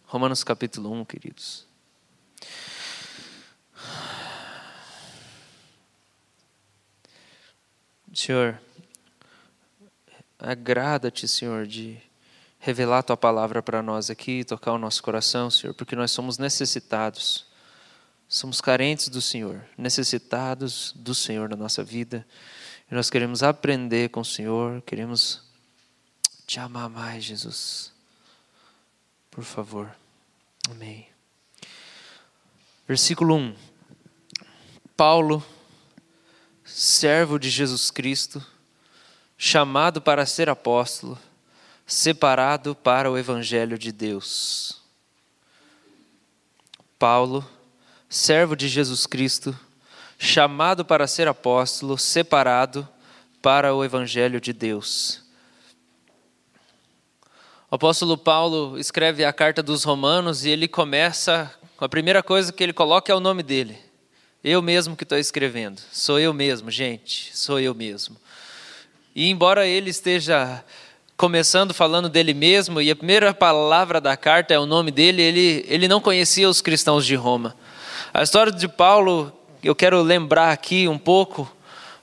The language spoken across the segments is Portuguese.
Romanos capítulo 1, queridos. Senhor, agrada-te, Senhor, de revelar a Tua palavra para nós aqui, tocar o nosso coração, Senhor, porque nós somos necessitados, somos carentes do Senhor, necessitados do Senhor na nossa vida. E nós queremos aprender com o Senhor, queremos Te amar mais, Jesus. Por favor. Amém. Versículo 1. Paulo, servo de Jesus Cristo, chamado para ser apóstolo, separado para o Evangelho de Deus. Paulo, servo de Jesus Cristo, chamado para ser apóstolo, separado para o Evangelho de Deus. O apóstolo Paulo escreve a carta dos Romanos e ele começa, a primeira coisa que ele coloca é o nome dele. Eu mesmo que estou escrevendo. Sou eu mesmo, gente, sou eu mesmo. E embora ele esteja começando falando dele mesmo, e a primeira palavra da carta é o nome dele, ele não conhecia os cristãos de Roma. A história de Paulo, eu quero lembrar aqui um pouco,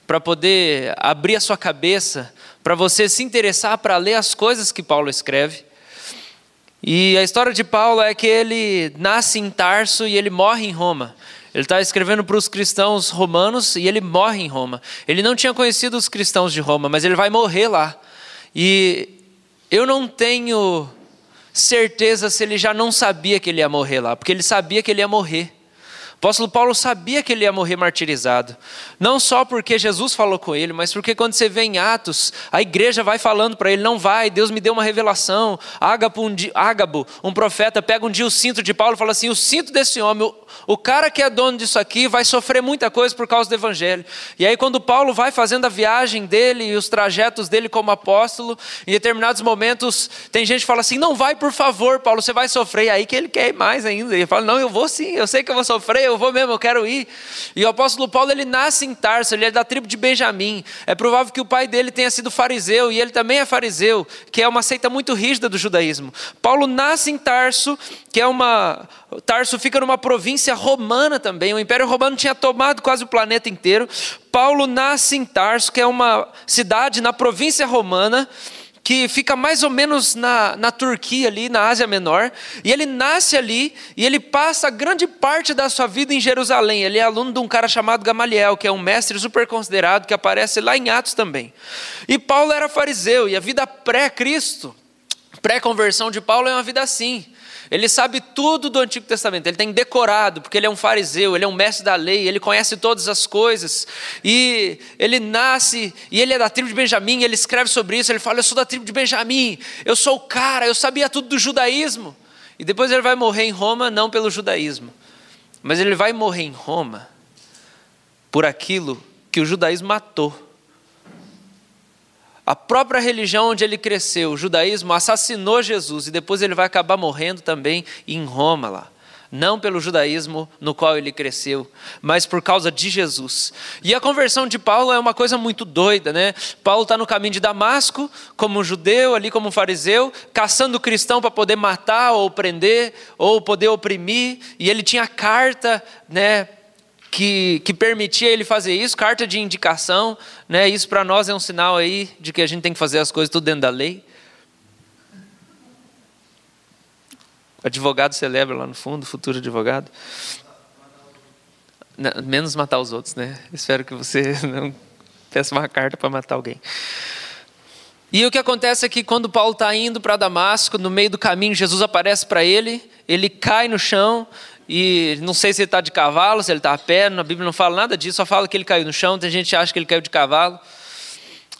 para poder abrir a sua cabeça, para você se interessar para ler as coisas que Paulo escreve. E a história de Paulo é que ele nasce em Tarso e ele morre em Roma. Ele está escrevendo para os cristãos romanos e ele morre em Roma. Ele não tinha conhecido os cristãos de Roma, mas ele vai morrer lá. E eu não tenho certeza se ele já não sabia que ele ia morrer lá, porque ele sabia que ele ia morrer. O apóstolo Paulo sabia que ele ia morrer martirizado, não só porque Jesus falou com ele, mas porque quando você vê em Atos, a igreja vai falando para ele, não vai, Deus me deu uma revelação. Ágabo, um profeta, pega um dia o cinto de Paulo e fala assim, o cinto desse homem, o cara que é dono disso aqui vai sofrer muita coisa por causa do evangelho. E aí quando Paulo vai fazendo a viagem dele e os trajetos dele como apóstolo, em determinados momentos tem gente que fala assim, não vai por favor Paulo, você vai sofrer. E aí que ele quer ir mais ainda, ele fala, não, eu vou sim, eu sei que eu vou sofrer, eu vou mesmo, eu quero ir. E o apóstolo Paulo, ele nasce em Tarso, ele é da tribo de Benjamim. É provável que o pai dele tenha sido fariseu, e ele também é fariseu, que é uma seita muito rígida do judaísmo. Paulo nasce em Tarso, Tarso fica numa província romana também, o Império Romano tinha tomado quase o planeta inteiro. Paulo nasce em Tarso, que é uma cidade na província romana, que fica mais ou menos na Turquia ali, na Ásia Menor, e ele nasce ali, e ele passa grande parte da sua vida em Jerusalém. Ele é aluno de um cara chamado Gamaliel, que é um mestre super considerado, que aparece lá em Atos também. E Paulo era fariseu, e a vida pré-Cristo, pré-conversão de Paulo é uma vida assim. Ele sabe tudo do Antigo Testamento, ele tem decorado, porque ele é um fariseu, ele é um mestre da lei, ele conhece todas as coisas, e ele nasce, e ele é da tribo de Benjamim, ele escreve sobre isso, ele fala, eu sou da tribo de Benjamim, eu sou o cara, eu sabia tudo do judaísmo. E depois ele vai morrer em Roma, não pelo judaísmo, mas ele vai morrer em Roma por aquilo que o judaísmo matou. A própria religião onde ele cresceu, o judaísmo, assassinou Jesus e depois ele vai acabar morrendo também em Roma lá. Não pelo judaísmo no qual ele cresceu, mas por causa de Jesus. E a conversão de Paulo é uma coisa muito doida, né? Paulo está no caminho de Damasco, como judeu, ali como fariseu, caçando cristão para poder matar ou prender, ou poder oprimir. E ele tinha carta, né? Que permitia ele fazer isso, carta de indicação, né? Isso para nós é um sinal aí de que a gente tem que fazer as coisas tudo dentro da lei. Advogado celebra lá no fundo, futuro advogado. Não, menos matar os outros, né? Espero que você não peça uma carta para matar alguém. E o que acontece é que quando Paulo está indo para Damasco, no meio do caminho, Jesus aparece para ele, ele cai no chão, e não sei se ele está de cavalo, se ele está a pé, na Bíblia não fala nada disso, só fala que ele caiu no chão, tem gente que acha que ele caiu de cavalo.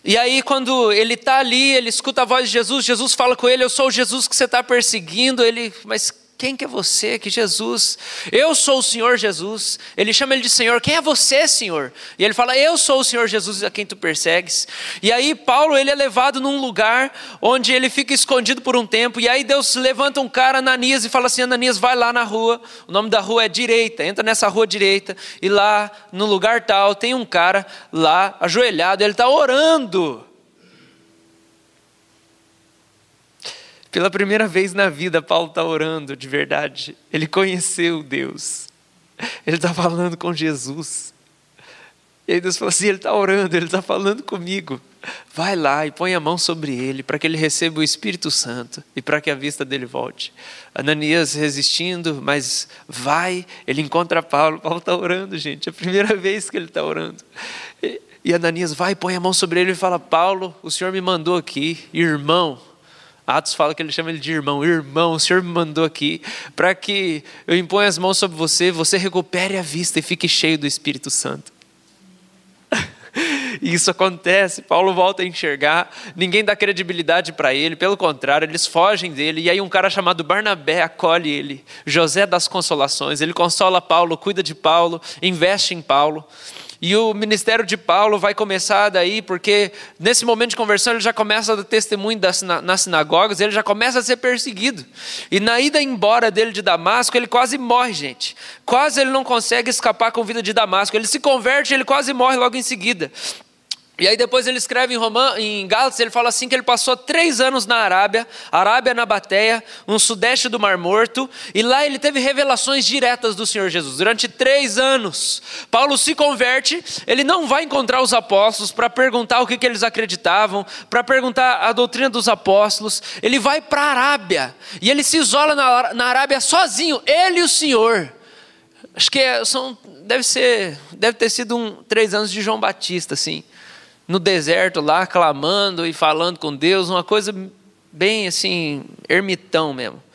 E aí quando ele está ali, ele escuta a voz de Jesus, Jesus fala com ele, eu sou o Jesus que você está perseguindo. Ele, mas quem que é você? Que Jesus? Eu sou o Senhor Jesus. Ele chama ele de Senhor. Quem é você, Senhor? E ele fala, eu sou o Senhor Jesus a quem tu persegues. E aí Paulo, ele é levado num lugar onde ele fica escondido por um tempo. E aí Deus levanta um cara, Ananias, e fala assim, Ananias, vai lá na rua. O nome da rua é Direita. Entra nessa rua direita. E lá, no lugar tal, tem um cara lá, ajoelhado. Ele está orando. Pela primeira vez na vida, Paulo está orando de verdade. Ele conheceu Deus. Ele está falando com Jesus. E aí Deus falou assim, ele está orando, ele está falando comigo. Vai lá e põe a mão sobre ele, para que ele receba o Espírito Santo e para que a vista dele volte. Ananias resistindo, mas vai, ele encontra Paulo. Paulo está orando, gente, é a primeira vez que ele está orando. E Ananias vai, põe a mão sobre ele e fala, Paulo, o Senhor me mandou aqui, irmão. Atos fala que ele chama ele de irmão. Irmão, o Senhor me mandou aqui para que eu imponha as mãos sobre você, você recupere a vista e fique cheio do Espírito Santo. E isso acontece, Paulo volta a enxergar, ninguém dá credibilidade para ele, pelo contrário, eles fogem dele, e aí um cara chamado Barnabé acolhe ele, José das Consolações, ele consola Paulo, cuida de Paulo, investe em Paulo, e o ministério de Paulo vai começar daí, porque nesse momento de conversão ele já começa a dar testemunho nas sinagogas, ele já começa a ser perseguido, e na ida embora dele de Damasco, ele quase morre, gente, quase ele não consegue escapar com a vida de Damasco, ele se converte, ele quase morre logo em seguida. E aí depois ele escreve em Gálatas, ele fala assim que ele passou 3 anos na Arábia Nabateia, no sudeste do Mar Morto, e lá ele teve revelações diretas do Senhor Jesus. Durante 3 anos, Paulo se converte, ele não vai encontrar os apóstolos para perguntar o que eles acreditavam, para perguntar a doutrina dos apóstolos, ele vai para a Arábia, e ele se isola na Arábia sozinho, ele e o Senhor. Acho que deve ter sido 3 anos de João Batista, assim. No deserto lá, clamando e falando com Deus, uma coisa bem assim, ermitão mesmo.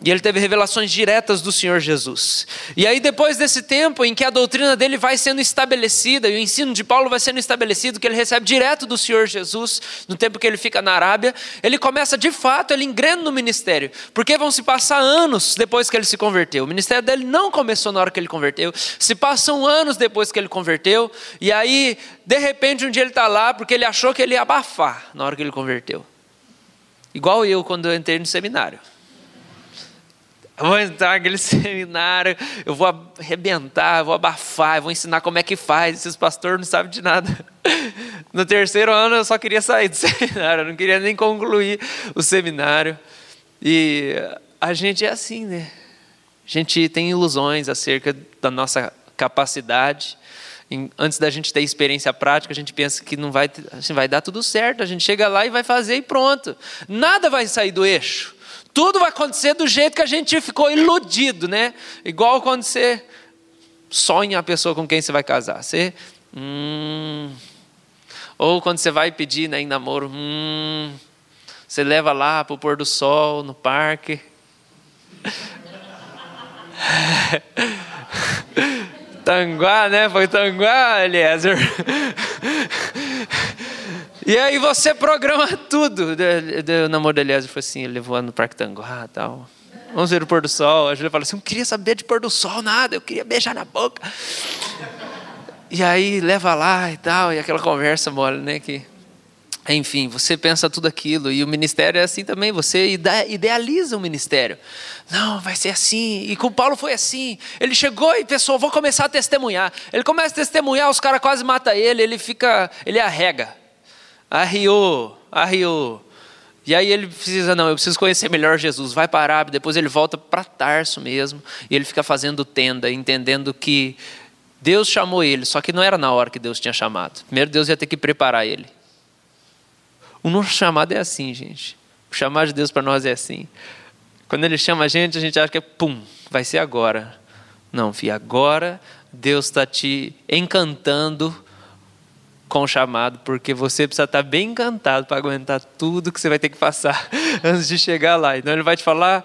E ele teve revelações diretas do Senhor Jesus. E aí depois desse tempo em que a doutrina dele vai sendo estabelecida, e o ensino de Paulo vai sendo estabelecido, que ele recebe direto do Senhor Jesus, no tempo que ele fica na Arábia, ele começa de fato, ele engrena no ministério, porque vão se passar anos depois que ele se converteu. O ministério dele não começou na hora que ele converteu, se passam anos depois que ele converteu, e aí de repente um dia ele está lá, porque ele achou que ele ia abafar na hora que ele converteu. Igual eu quando eu entrei no seminário. Eu vou entrar naquele seminário, eu vou arrebentar, eu vou abafar, eu vou ensinar como é que faz, esses pastores não sabem de nada. No 3º ano eu só queria sair do seminário, eu não queria nem concluir o seminário. E a gente é assim, né? A gente tem ilusões acerca da nossa capacidade. Antes da gente ter experiência prática, a gente pensa que não vai dar tudo certo, a gente chega lá e vai fazer e pronto. Nada vai sair do eixo. Tudo vai acontecer do jeito que a gente ficou iludido, né? Igual quando você sonha a pessoa com quem você vai casar. Ou quando você vai pedir, né, em namoro, você leva lá para o pôr do sol, no parque. Tanguá, né? Foi Tanguá, Eliezer. E aí você programa tudo. O namoro da Eliezer foi assim, ele levou no Parque Tanguá e tal. Vamos ver o pôr do sol. A Júlia falou assim, eu não queria saber de pôr do sol, nada. Eu queria beijar na boca. E aí leva lá e tal. E aquela conversa mole, né? Que, enfim, você pensa tudo aquilo. E o ministério é assim também. Você idealiza o ministério. Não, vai ser assim. E com o Paulo foi assim. Ele chegou e pensou, vou começar a testemunhar. Ele começa a testemunhar, os caras quase matam ele. Ele arrega. Arriou. E aí ele precisa, eu preciso conhecer melhor Jesus. Vai para a Arábia, depois ele volta para Tarso mesmo. E ele fica fazendo tenda, entendendo que Deus chamou ele, só que não era na hora que Deus tinha chamado. Primeiro Deus ia ter que preparar ele. O nosso chamado é assim, gente. O chamado de Deus para nós é assim. Quando ele chama a gente acha que vai ser agora. Não, filho, agora Deus está te encantando com o chamado, porque você precisa estar bem encantado para aguentar tudo que você vai ter que passar antes de chegar lá. Então ele vai te falar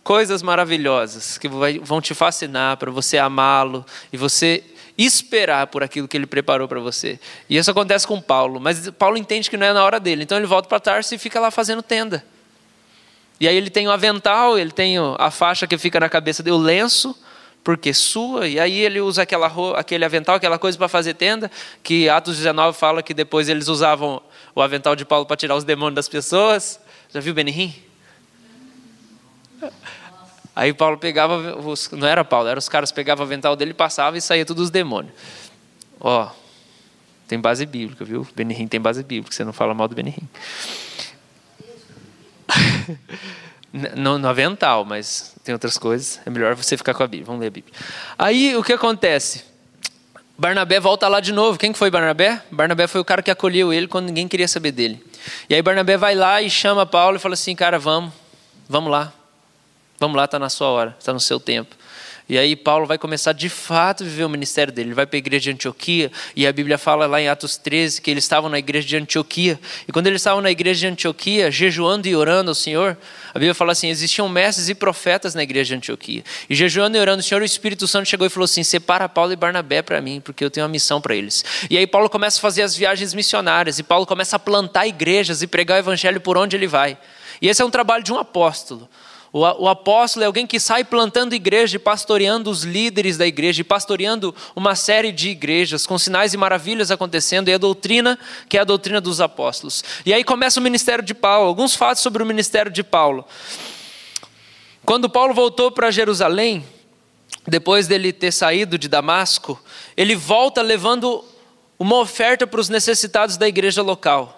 coisas maravilhosas que vão te fascinar para você amá-lo e você esperar por aquilo que ele preparou para você. E isso acontece com Paulo, mas Paulo entende que não é na hora dele, então ele volta para Tarso e fica lá fazendo tenda. E aí ele tem o avental, ele tem a faixa que fica na cabeça dele, o lenço, porque sua, e aí ele usa aquele avental, aquela coisa para fazer tenda, que Atos 19 fala que depois eles usavam o avental de Paulo para tirar os demônios das pessoas. Já viu Benihim? Aí Paulo pegava, não era Paulo, eram os caras, pegavam o avental dele, passava e saía todos os demônios. Tem base bíblica, viu? Benihim tem base bíblica, você não fala mal do Benihim. No avental, mas tem outras coisas. É melhor você ficar com a Bíblia. Vamos ler a Bíblia. Aí o que acontece? Barnabé volta lá de novo. Quem que foi Barnabé? Barnabé foi o cara que acolheu ele quando ninguém queria saber dele. E aí Barnabé vai lá e chama Paulo e fala assim: cara, vamos lá. Vamos lá, está na sua hora, está no seu tempo. E aí Paulo vai começar de fato a viver o ministério dele. Ele vai para a igreja de Antioquia, e a Bíblia fala lá em Atos 13 que eles estavam na igreja de Antioquia. E quando eles estavam na igreja de Antioquia, jejuando e orando ao Senhor, a Bíblia fala assim: existiam mestres e profetas na igreja de Antioquia. E jejuando e orando ao Senhor, o Espírito Santo chegou e falou assim: separa Paulo e Barnabé para mim, porque eu tenho uma missão para eles. E aí Paulo começa a fazer as viagens missionárias, e Paulo começa a plantar igrejas e pregar o evangelho por onde ele vai. E esse é um trabalho de um apóstolo. O apóstolo é alguém que sai plantando igreja e pastoreando os líderes da igreja, e pastoreando uma série de igrejas, com sinais e maravilhas acontecendo, e a doutrina, que é a doutrina dos apóstolos. E aí começa o ministério de Paulo. Alguns fatos sobre o ministério de Paulo. Quando Paulo voltou para Jerusalém, depois dele ter saído de Damasco, ele volta levando uma oferta para os necessitados da igreja local.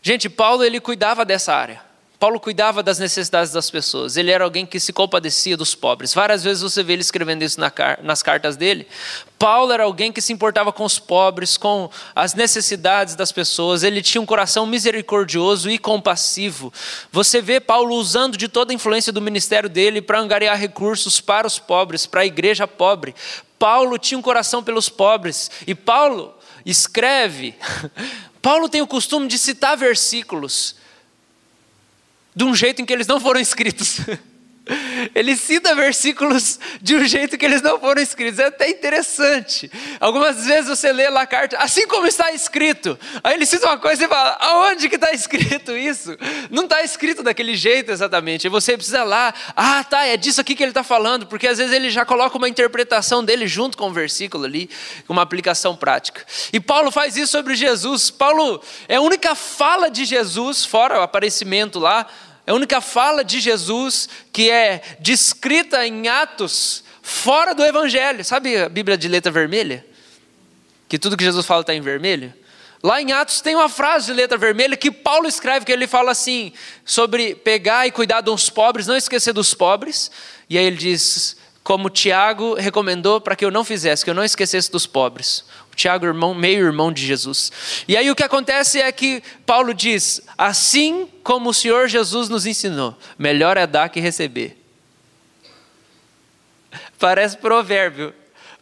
Gente, Paulo ele cuidava dessa área. Paulo cuidava das necessidades das pessoas. Ele era alguém que se compadecia dos pobres. Várias vezes você vê ele escrevendo isso nas cartas dele. Paulo era alguém que se importava com os pobres, com as necessidades das pessoas. Ele tinha um coração misericordioso e compassivo. Você vê Paulo usando de toda a influência do ministério dele para angariar recursos para os pobres, para a igreja pobre. Paulo tinha um coração pelos pobres. E Paulo escreve, Paulo tem o costume de citar versículos de um jeito em que eles não foram escritos. Ele cita versículos de um jeito que eles não foram escritos. É até interessante. Algumas vezes você lê lá a carta, assim como está escrito. Aí ele cita uma coisa e fala: aonde que está escrito isso? Não está escrito daquele jeito exatamente. E você precisa lá, tá, é disso aqui que ele está falando. Porque às vezes ele já coloca uma interpretação dele junto com o versículo ali, uma aplicação prática. E Paulo faz isso sobre Jesus. Paulo é a única fala de Jesus, fora o aparecimento lá, é a única fala de Jesus que é descrita em Atos fora do Evangelho. Sabe a Bíblia de letra vermelha? Que tudo que Jesus fala está em vermelho? Lá em Atos tem uma frase de letra vermelha que Paulo escreve, que ele fala assim, sobre pegar e cuidar dos pobres, não esquecer dos pobres. E aí ele diz, como Tiago recomendou para que eu não fizesse, que eu não esquecesse dos pobres. Tiago, meio irmão de Jesus. E aí o que acontece é que Paulo diz: assim como o Senhor Jesus nos ensinou, melhor é dar que receber. Parece provérbio.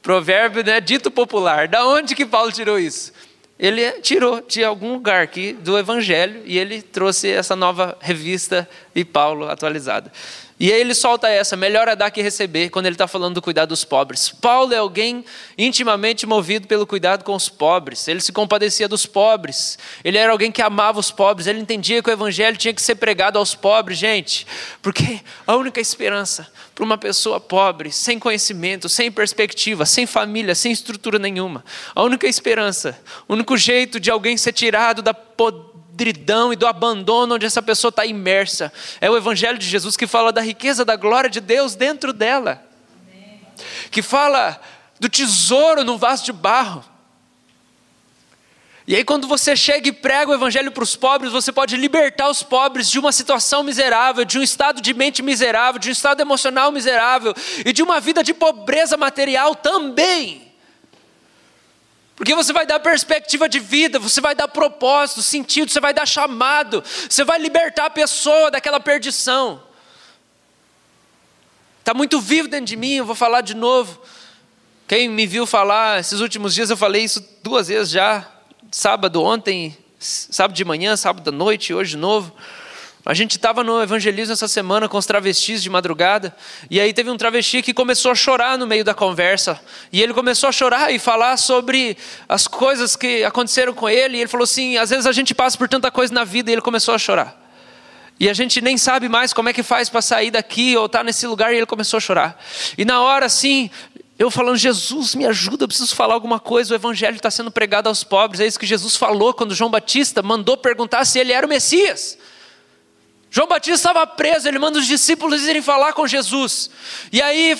Provérbio, né, dito popular. Da onde que Paulo tirou isso? Ele tirou de algum lugar aqui do Evangelho e ele trouxe essa nova revista e Paulo atualizada. E aí ele solta essa, melhor é dar que receber, quando ele está falando do cuidado dos pobres. Paulo é alguém intimamente movido pelo cuidado com os pobres. Ele se compadecia dos pobres. Ele era alguém que amava os pobres. Ele entendia que o evangelho tinha que ser pregado aos pobres, gente. Porque a única esperança para uma pessoa pobre, sem conhecimento, sem perspectiva, sem família, sem estrutura nenhuma. A única esperança, o único jeito de alguém ser tirado da podridão e do abandono onde essa pessoa está imersa é o evangelho de Jesus, que fala da riqueza da glória de Deus dentro dela. Amém. Que fala do tesouro no vaso de barro. E aí quando você chega e prega o evangelho para os pobres, você pode libertar os pobres de uma situação miserável, de um estado de mente miserável, de um estado emocional miserável e de uma vida de pobreza material também. Porque você vai dar perspectiva de vida, você vai dar propósito, sentido, você vai dar chamado, você vai libertar a pessoa daquela perdição. Está muito vivo dentro de mim, eu vou falar de novo. Quem me viu falar esses últimos dias, eu falei isso 2 vezes já. Sábado, ontem, sábado de manhã, sábado à noite, hoje de novo. A gente estava no evangelismo essa semana com os travestis de madrugada, e aí teve um travesti que começou a chorar no meio da conversa, e ele começou a chorar e falar sobre as coisas que aconteceram com ele, e ele falou assim, às vezes a gente passa por tanta coisa na vida, e ele começou a chorar. E a gente nem sabe mais como é que faz para sair daqui, ou estar nesse lugar, e ele começou a chorar. E na hora assim, eu falando, Jesus me ajuda, eu preciso falar alguma coisa, o evangelho está sendo pregado aos pobres. É isso que Jesus falou quando João Batista mandou perguntar se ele era o Messias. João Batista estava preso, ele manda os discípulos irem falar com Jesus. E aí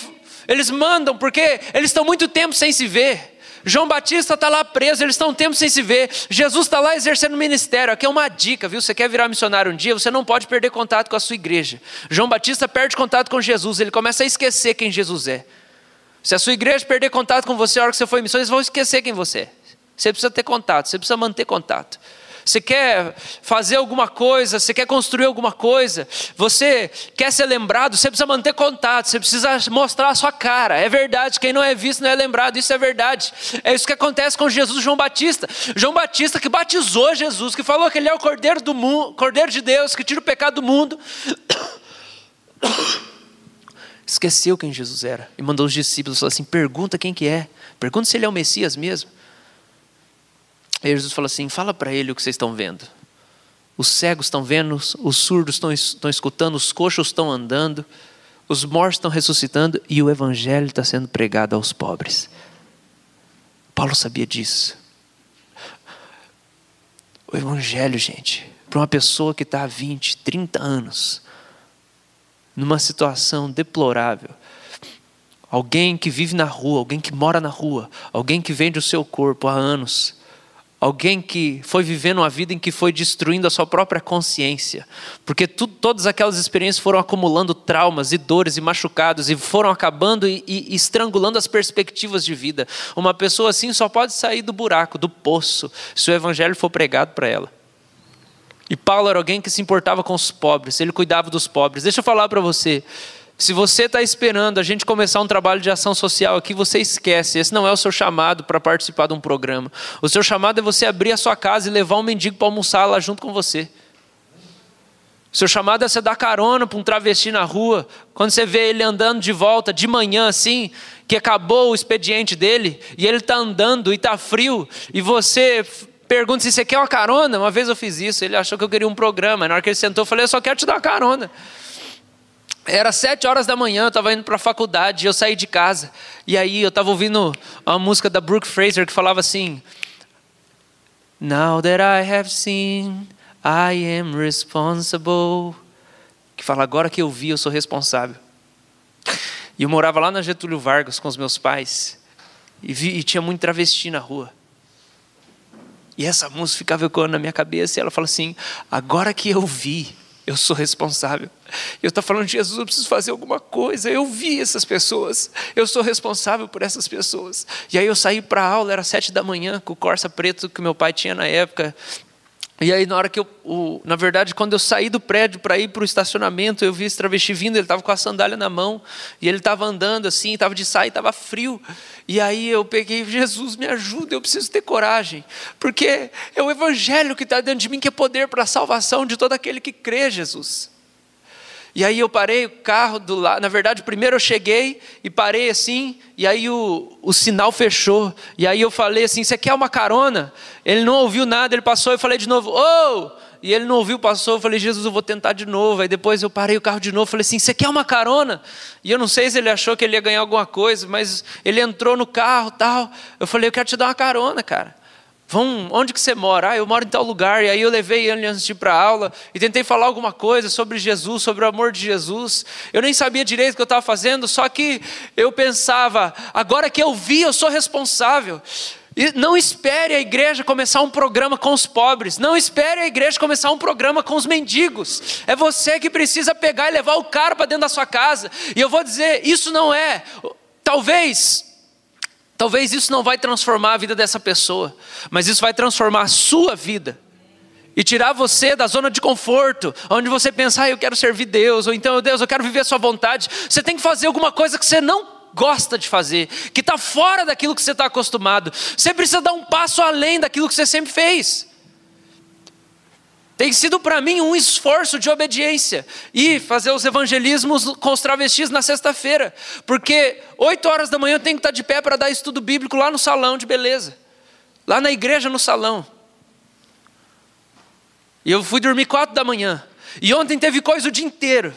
eles mandam, porque eles estão muito tempo sem se ver. João Batista está lá preso, eles estão um tempo sem se ver. Jesus está lá exercendo o ministério. Aqui é uma dica, viu? Você quer virar missionário um dia, você não pode perder contato com a sua igreja. João Batista perde contato com Jesus, ele começa a esquecer quem Jesus é. Se a sua igreja perder contato com você na hora que você for em missões, eles vão esquecer quem você é. Você precisa ter contato, você precisa manter contato. Você quer fazer alguma coisa, você quer construir alguma coisa, você quer ser lembrado, você precisa manter contato, você precisa mostrar a sua cara. É verdade, quem não é visto não é lembrado, isso é verdade. É isso que acontece com Jesus e João Batista. João Batista que batizou Jesus, que falou que ele é o Cordeiro do mundo, Cordeiro de Deus, que tira o pecado do mundo. Esqueceu quem Jesus era e mandou os discípulos falar assim: pergunta quem que é, pergunta se ele é o Messias mesmo. Aí Jesus falou assim: fala para ele o que vocês estão vendo. Os cegos estão vendo, os surdos estão escutando, os coxos estão andando, os mortos estão ressuscitando e o evangelho está sendo pregado aos pobres. Paulo sabia disso. O evangelho, gente, para uma pessoa que está há 20, 30 anos, numa situação deplorável, alguém que vive na rua, alguém que mora na rua, alguém que vende o seu corpo há anos, alguém que foi vivendo uma vida em que foi destruindo a sua própria consciência, porque todas aquelas experiências foram acumulando traumas e dores e machucados e foram acabando e estrangulando as perspectivas de vida. Uma pessoa assim só pode sair do buraco, do poço, se o evangelho for pregado para ela. E Paulo era alguém que se importava com os pobres, ele cuidava dos pobres. Deixa eu falar para você, se você está esperando a gente começar um trabalho de ação social aqui, você esquece, esse não é o seu chamado para participar de um programa. O seu chamado é você abrir a sua casa e levar um mendigo para almoçar lá junto com você. O seu chamado é você dar carona para um travesti na rua, quando você vê ele andando de volta de manhã assim, que acabou o expediente dele, e ele está andando e está frio, e você pergunta se você quer uma carona. Uma vez eu fiz isso, ele achou que eu queria um programa, na hora que ele sentou eu falei: eu só quero te dar uma carona. Era 7 horas da manhã, eu estava indo para a faculdade, eu saí de casa, e aí eu estava ouvindo uma música da Brooke Fraser que falava assim: Now that I have seen, I am responsible. Que fala: agora que eu vi, eu sou responsável. E eu morava lá na Getúlio Vargas com os meus pais, e tinha muito travesti na rua. E essa música ficava ecoando na minha cabeça, e ela fala assim: agora que eu vi, eu sou responsável. Eu estou falando: Jesus, eu preciso fazer alguma coisa. Eu vi essas pessoas, eu sou responsável por essas pessoas. E aí eu saí para a aula, era 7 da manhã, com o Corsa preto que meu pai tinha na época. E aí na hora que na verdade, quando eu saí do prédio para ir para o estacionamento, eu vi esse travesti vindo, ele estava com a sandália na mão, e ele estava andando assim, estava de saia, estava frio. E aí eu peguei: Jesus, me ajuda, eu preciso ter coragem, porque é o evangelho que está dentro de mim, que é poder para a salvação de todo aquele que crê, Jesus. E aí eu parei o carro do lado, na verdade primeiro eu cheguei e parei assim, e aí o sinal fechou, e aí eu falei assim: você quer uma carona? Ele não ouviu nada, ele passou, eu falei de novo: oh! E ele não ouviu, passou, eu falei: Jesus, eu vou tentar de novo. Aí depois eu parei o carro de novo, falei assim: você quer uma carona? E eu não sei se ele achou que ele ia ganhar alguma coisa, mas ele entrou no carro e tal. Eu falei: eu quero te dar uma carona, cara. Onde que você mora? Eu moro em tal lugar. E aí eu levei ele antes de ir para a aula e tentei falar alguma coisa sobre Jesus, sobre o amor de Jesus. Eu nem sabia direito o que eu estava fazendo, só que eu pensava: agora que eu vi, eu sou responsável. E não espere a igreja começar um programa com os pobres, não espere a igreja começar um programa com os mendigos. É você que precisa pegar e levar o cara para dentro da sua casa. E eu vou dizer, isso não é, talvez isso não vai transformar a vida dessa pessoa, mas isso vai transformar a sua vida e tirar você da zona de conforto, onde você pensa: eu quero servir Deus, ou então: Deus, eu quero viver a sua vontade. Você tem que fazer alguma coisa que você não gosta de fazer, que está fora daquilo que você está acostumado. Você precisa dar um passo além daquilo que você sempre fez. Tem sido para mim um esforço de obediência e fazer os evangelismos com os travestis na sexta-feira, porque 8 horas da manhã eu tenho que estar de pé para dar estudo bíblico lá no salão de beleza, lá na igreja no salão. E eu fui dormir 4 da manhã, e ontem teve coisa o dia inteiro.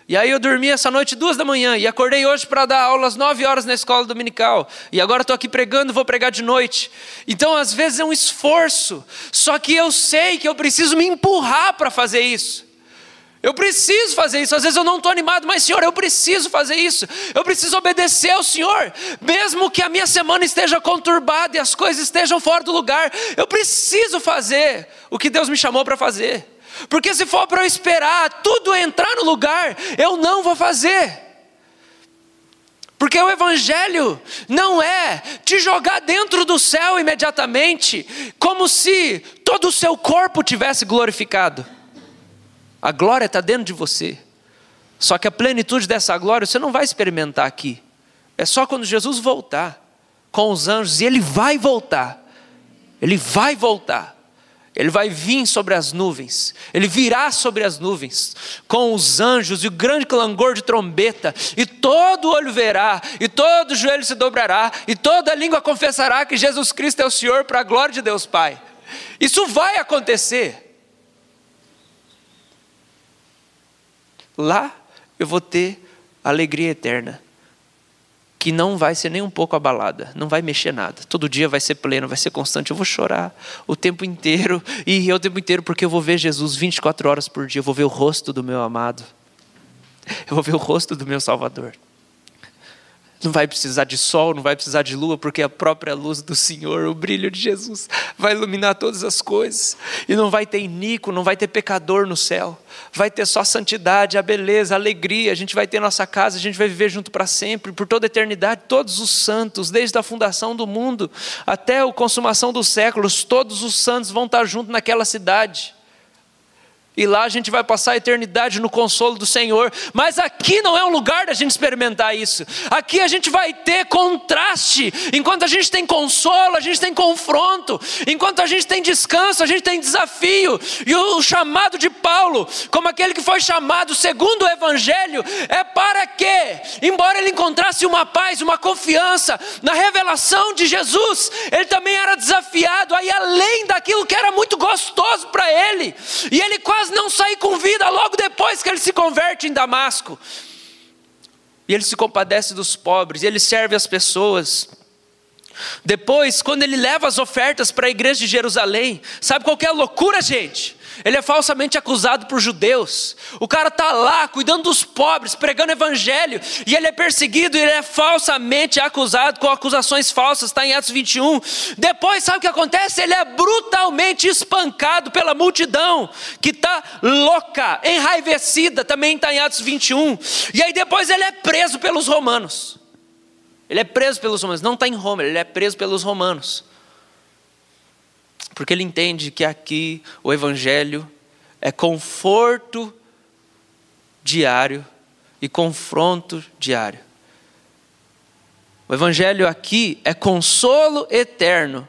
E aí eu dormi essa noite 2 da manhã e acordei hoje para dar aula às 9 horas na escola dominical. E agora estou aqui pregando, vou pregar de noite. Então às vezes é um esforço, só que eu sei que eu preciso me empurrar para fazer isso. Eu preciso fazer isso. Às vezes eu não estou animado, mas Senhor, eu preciso fazer isso. Eu preciso obedecer ao Senhor. Mesmo que a minha semana esteja conturbada e as coisas estejam fora do lugar, eu preciso fazer o que Deus me chamou para fazer. Porque se for para eu esperar tudo entrar no lugar, eu não vou fazer. Porque o Evangelho não é te jogar dentro do céu imediatamente, como se todo o seu corpo tivesse glorificado. A glória está dentro de você. Só que a plenitude dessa glória você não vai experimentar aqui. É só quando Jesus voltar com os anjos, e Ele vai voltar. Ele vai voltar. Ele vai vir sobre as nuvens. Ele virá sobre as nuvens com os anjos e o grande clangor de trombeta. E todo olho verá, e todo joelho se dobrará, e toda língua confessará que Jesus Cristo é o Senhor, para a glória de Deus Pai. Isso vai acontecer. Lá eu vou ter alegria eterna, que não vai ser nem um pouco abalada, não vai mexer nada. Todo dia vai ser pleno, vai ser constante. Eu vou chorar o tempo inteiro, e o tempo inteiro, porque eu vou ver Jesus 24 horas por dia. Eu vou ver o rosto do meu amado, eu vou ver o rosto do meu Salvador. Não vai precisar de sol, não vai precisar de lua, porque a própria luz do Senhor, o brilho de Jesus, vai iluminar todas as coisas. E não vai ter iníquo, não vai ter pecador no céu. Vai ter só santidade, a beleza, a alegria. A gente vai ter nossa casa, a gente vai viver junto para sempre, por toda a eternidade. Todos os santos, desde a fundação do mundo até a consumação dos séculos, todos os santos vão estar juntos naquela cidade. E lá a gente vai passar a eternidade no consolo do Senhor. Mas aqui não é um lugar da gente experimentar isso. Aqui a gente vai ter contraste. Enquanto a gente tem consolo, a gente tem confronto. Enquanto a gente tem descanso, a gente tem desafio. E o chamado de Paulo, como aquele que foi chamado segundo o Evangelho, é para que, embora ele encontrasse uma paz, uma confiança na revelação de Jesus, ele também era desafiado a ir além daquilo que era muito gostoso para ele. E ele quase não sair com vida logo depois que ele se converte em Damasco. E ele se compadece dos pobres, e ele serve as pessoas. Depois, quando ele leva as ofertas para a igreja de Jerusalém, sabe qual que é a loucura, gente? Ele é falsamente acusado por judeus. O cara está lá cuidando dos pobres, pregando evangelho, e ele é perseguido, e ele é falsamente acusado com acusações falsas, está em Atos 21. Depois, sabe o que acontece? Ele é brutalmente espancado pela multidão, que está louca, enraivecida, também está em Atos 21. E aí depois ele é preso pelos romanos. Ele é preso pelos romanos, não está em Roma, ele é preso pelos romanos. Porque ele entende que aqui o Evangelho é conforto diário e confronto diário. O Evangelho aqui é consolo eterno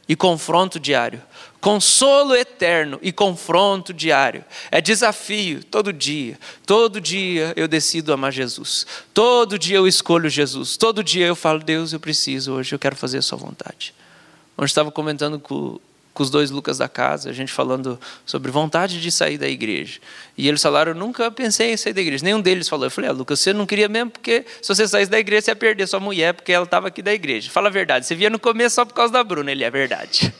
e confronto diário. Consolo eterno e confronto diário. É desafio todo dia. Todo dia eu decido amar Jesus. Todo dia eu escolho Jesus. Todo dia eu falo, Deus, eu preciso hoje, eu quero fazer a sua vontade. Ontem estava comentando com os dois Lucas da casa, a gente falando sobre vontade de sair da igreja. E eles falaram, eu nunca pensei em sair da igreja. Nenhum deles falou. Eu falei, Lucas, você não queria mesmo, porque se você saísse da igreja, você ia perder sua mulher, porque ela estava aqui da igreja. Fala a verdade, você via no começo só por causa da Bruna. Ele, é verdade.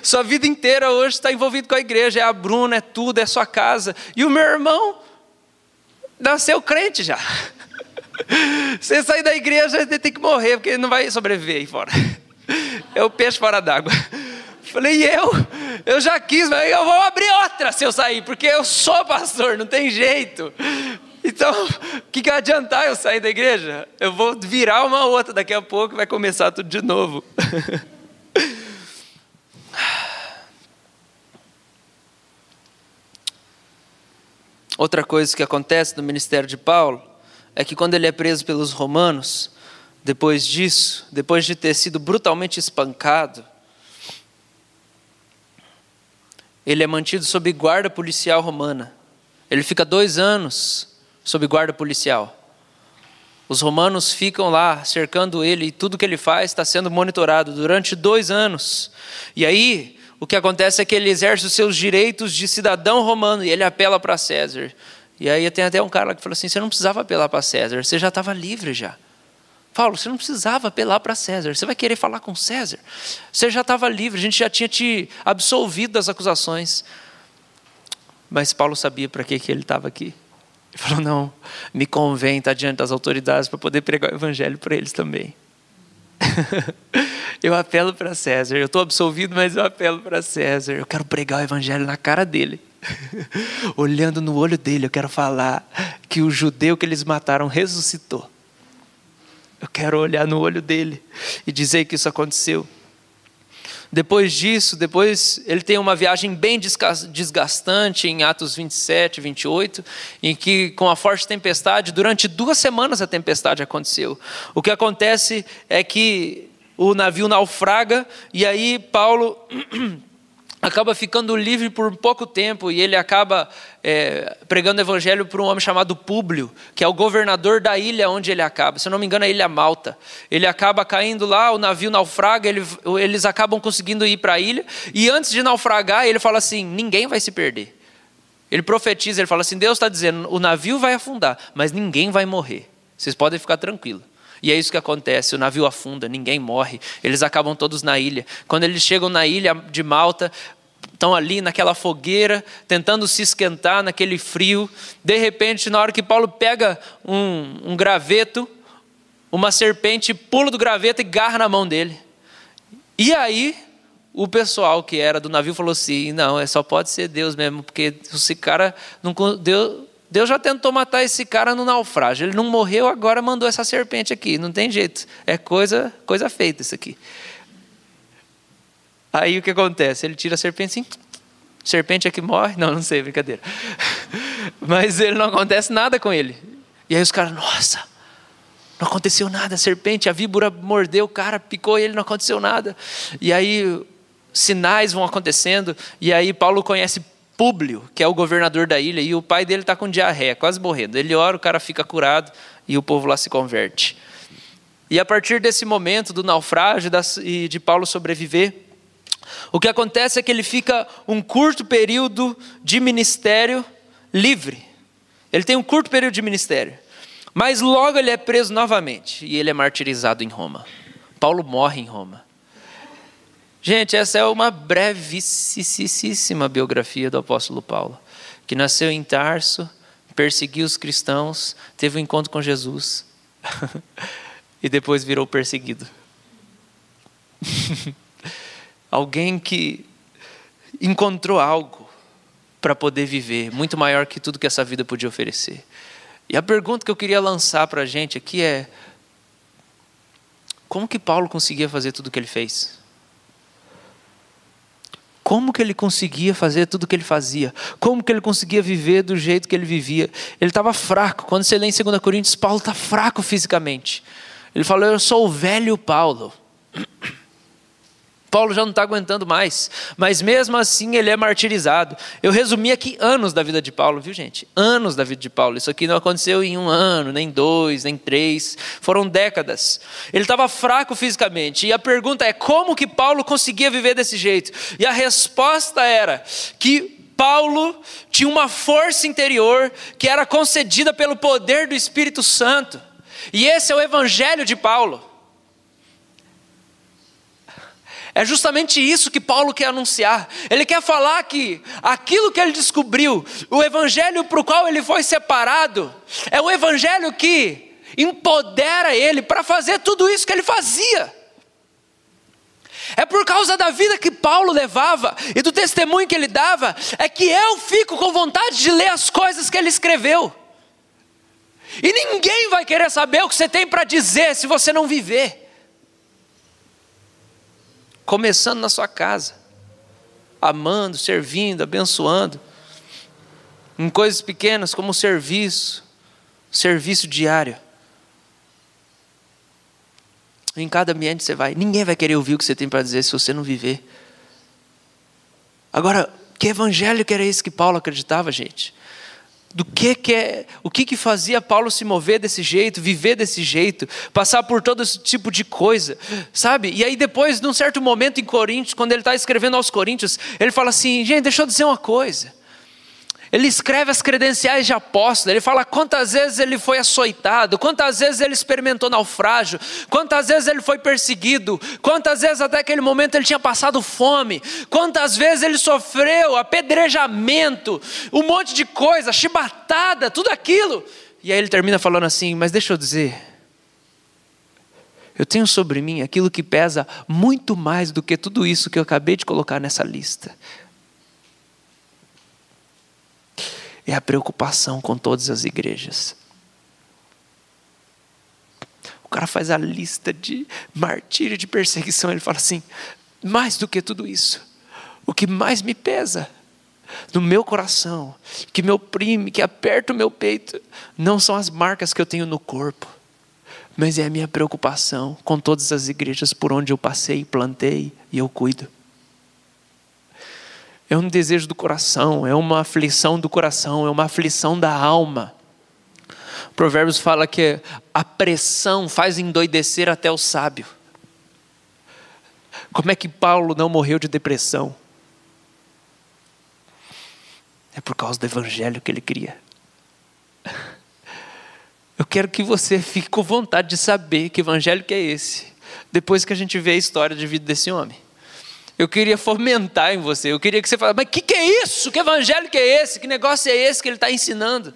Sua vida inteira hoje está envolvido com a igreja, é a Bruna, é tudo, é sua casa. E o meu irmão nasceu crente já. Você sair da igreja, você tem que morrer, porque ele não vai sobreviver aí fora. É o peixe fora d'água. Falei, eu já quis, mas eu vou abrir outra se eu sair, porque eu sou pastor, não tem jeito. Então, o que vai adiantar eu sair da igreja? Eu vou virar uma outra daqui a pouco e vai começar tudo de novo. Outra coisa que acontece no ministério de Paulo é que quando ele é preso pelos romanos, depois disso, depois de ter sido brutalmente espancado, ele é mantido sob guarda policial romana. Ele fica 2 anos sob guarda policial. Os romanos ficam lá cercando ele e tudo que ele faz está sendo monitorado durante 2 anos. E aí, o que acontece é que ele exerce os seus direitos de cidadão romano e ele apela para César. E aí tem até um cara lá que falou assim, você não precisava apelar para César, você já estava livre já. Paulo, você não precisava apelar para César, você vai querer falar com César? Você já estava livre, a gente já tinha te absolvido das acusações. Mas Paulo sabia para que ele estava aqui. Ele falou, não, me convém estar diante das autoridades para poder pregar o evangelho para eles também. Eu apelo para César, eu estou absolvido, mas eu apelo para César. Eu quero pregar o evangelho na cara dele. Olhando no olho dele, eu quero falar que o judeu que eles mataram ressuscitou. Eu quero olhar no olho dele e dizer que isso aconteceu. Depois disso, ele tem uma viagem bem desgastante em Atos 27, 28, em que com a forte tempestade, durante 2 semanas a tempestade aconteceu. O que acontece é que o navio naufraga e aí Paulo acaba ficando livre por pouco tempo e ele acaba pregando o evangelho para um homem chamado Públio, que é o governador da ilha onde ele acaba. Se eu não me engano, é a ilha Malta. Ele acaba caindo lá, o navio naufraga, eles acabam conseguindo ir para a ilha. E antes de naufragar, ele fala assim, ninguém vai se perder. Ele profetiza, ele fala assim, Deus está dizendo, o navio vai afundar, mas ninguém vai morrer. Vocês podem ficar tranquilos. E é isso que acontece, o navio afunda, ninguém morre. Eles acabam todos na ilha. Quando eles chegam na ilha de Malta, estão ali naquela fogueira, tentando se esquentar naquele frio. De repente, na hora que Paulo pega um graveto, uma serpente pula do graveto e agarra na mão dele. E aí, o pessoal que era do navio falou assim, não, só pode ser Deus mesmo, porque esse cara, Deus já tentou matar esse cara no naufrágio, ele não morreu, agora mandou essa serpente aqui, não tem jeito, é coisa feita isso aqui. Aí o que acontece? Ele tira a serpente assim, serpente é que morre? Não sei, brincadeira. Mas ele não acontece nada com ele. E aí os caras, nossa, não aconteceu nada, a serpente, a víbora mordeu o cara, picou ele, não aconteceu nada. E aí sinais vão acontecendo, e aí Paulo conhece Públio, que é o governador da ilha, e o pai dele está com diarreia, quase morrendo. Ele ora, o cara fica curado, e o povo lá se converte. E a partir desse momento do naufrágio e de Paulo sobreviver, o que acontece é que ele fica um curto período de ministério livre. Ele tem um curto período de ministério. Mas logo ele é preso novamente. E ele é martirizado em Roma. Paulo morre em Roma. Gente, essa é uma brevíssima biografia do apóstolo Paulo. Que nasceu em Tarso, perseguiu os cristãos, teve um encontro com Jesus. E depois virou perseguido. Alguém que encontrou algo para poder viver, muito maior que tudo que essa vida podia oferecer. E a pergunta que eu queria lançar para a gente aqui é, como que Paulo conseguia fazer tudo o que ele fez? Como que ele conseguia fazer tudo o que ele fazia? Como que ele conseguia viver do jeito que ele vivia? Ele estava fraco. Quando você lê em 2 Coríntios, Paulo está fraco fisicamente. Ele falou, eu sou o velho Paulo. Paulo já não está aguentando mais, mas mesmo assim ele é martirizado. Eu resumi aqui anos da vida de Paulo, viu gente? Anos da vida de Paulo. Isso aqui não aconteceu em 1 ano, nem 2, nem 3. Foram décadas. Ele estava fraco fisicamente. E a pergunta é, como que Paulo conseguia viver desse jeito? E a resposta era que Paulo tinha uma força interior que era concedida pelo poder do Espírito Santo. E esse é o evangelho de Paulo. É justamente isso que Paulo quer anunciar. Ele quer falar que aquilo que ele descobriu, o evangelho para o qual ele foi separado, é o evangelho que empodera ele para fazer tudo isso que ele fazia. É por causa da vida que Paulo levava e do testemunho que ele dava, é que eu fico com vontade de ler as coisas que ele escreveu. E ninguém vai querer saber o que você tem para dizer se você não viver. Começando na sua casa, amando, servindo, abençoando, em coisas pequenas como serviço diário. Em cada ambiente você vai, ninguém vai querer ouvir o que você tem para dizer se você não viver. Agora, que evangelho que era esse que Paulo acreditava, gente? O que fazia Paulo se mover desse jeito, viver desse jeito, passar por todo esse tipo de coisa, sabe? E aí depois, num certo momento em Coríntios, quando ele está escrevendo aos Coríntios, ele fala assim, gente, deixa eu dizer uma coisa. Ele escreve as credenciais de apóstolo, ele fala quantas vezes ele foi açoitado, quantas vezes ele experimentou naufrágio, quantas vezes ele foi perseguido, quantas vezes até aquele momento ele tinha passado fome, quantas vezes ele sofreu apedrejamento, um monte de coisa, chibatada, tudo aquilo. E aí ele termina falando assim: mas deixa eu dizer, eu tenho sobre mim aquilo que pesa muito mais do que tudo isso que eu acabei de colocar nessa lista. É a preocupação com todas as igrejas. O cara faz a lista de martírio, de perseguição. Ele fala assim: mais do que tudo isso, o que mais me pesa no meu coração, que me oprime, que aperta o meu peito, não são as marcas que eu tenho no corpo, mas é a minha preocupação com todas as igrejas por onde eu passei, plantei e eu cuido. É um desejo do coração, é uma aflição do coração, é uma aflição da alma. Provérbios fala que a pressão faz endoidecer até o sábio. Como é que Paulo não morreu de depressão? É por causa do evangelho que ele cria. Eu quero que você fique com vontade de saber que evangelho que é esse, depois que a gente vê a história de vida desse homem. Eu queria fomentar em você, eu queria que você falasse: mas que é isso? Que evangelho que é esse? Que negócio é esse que ele está ensinando?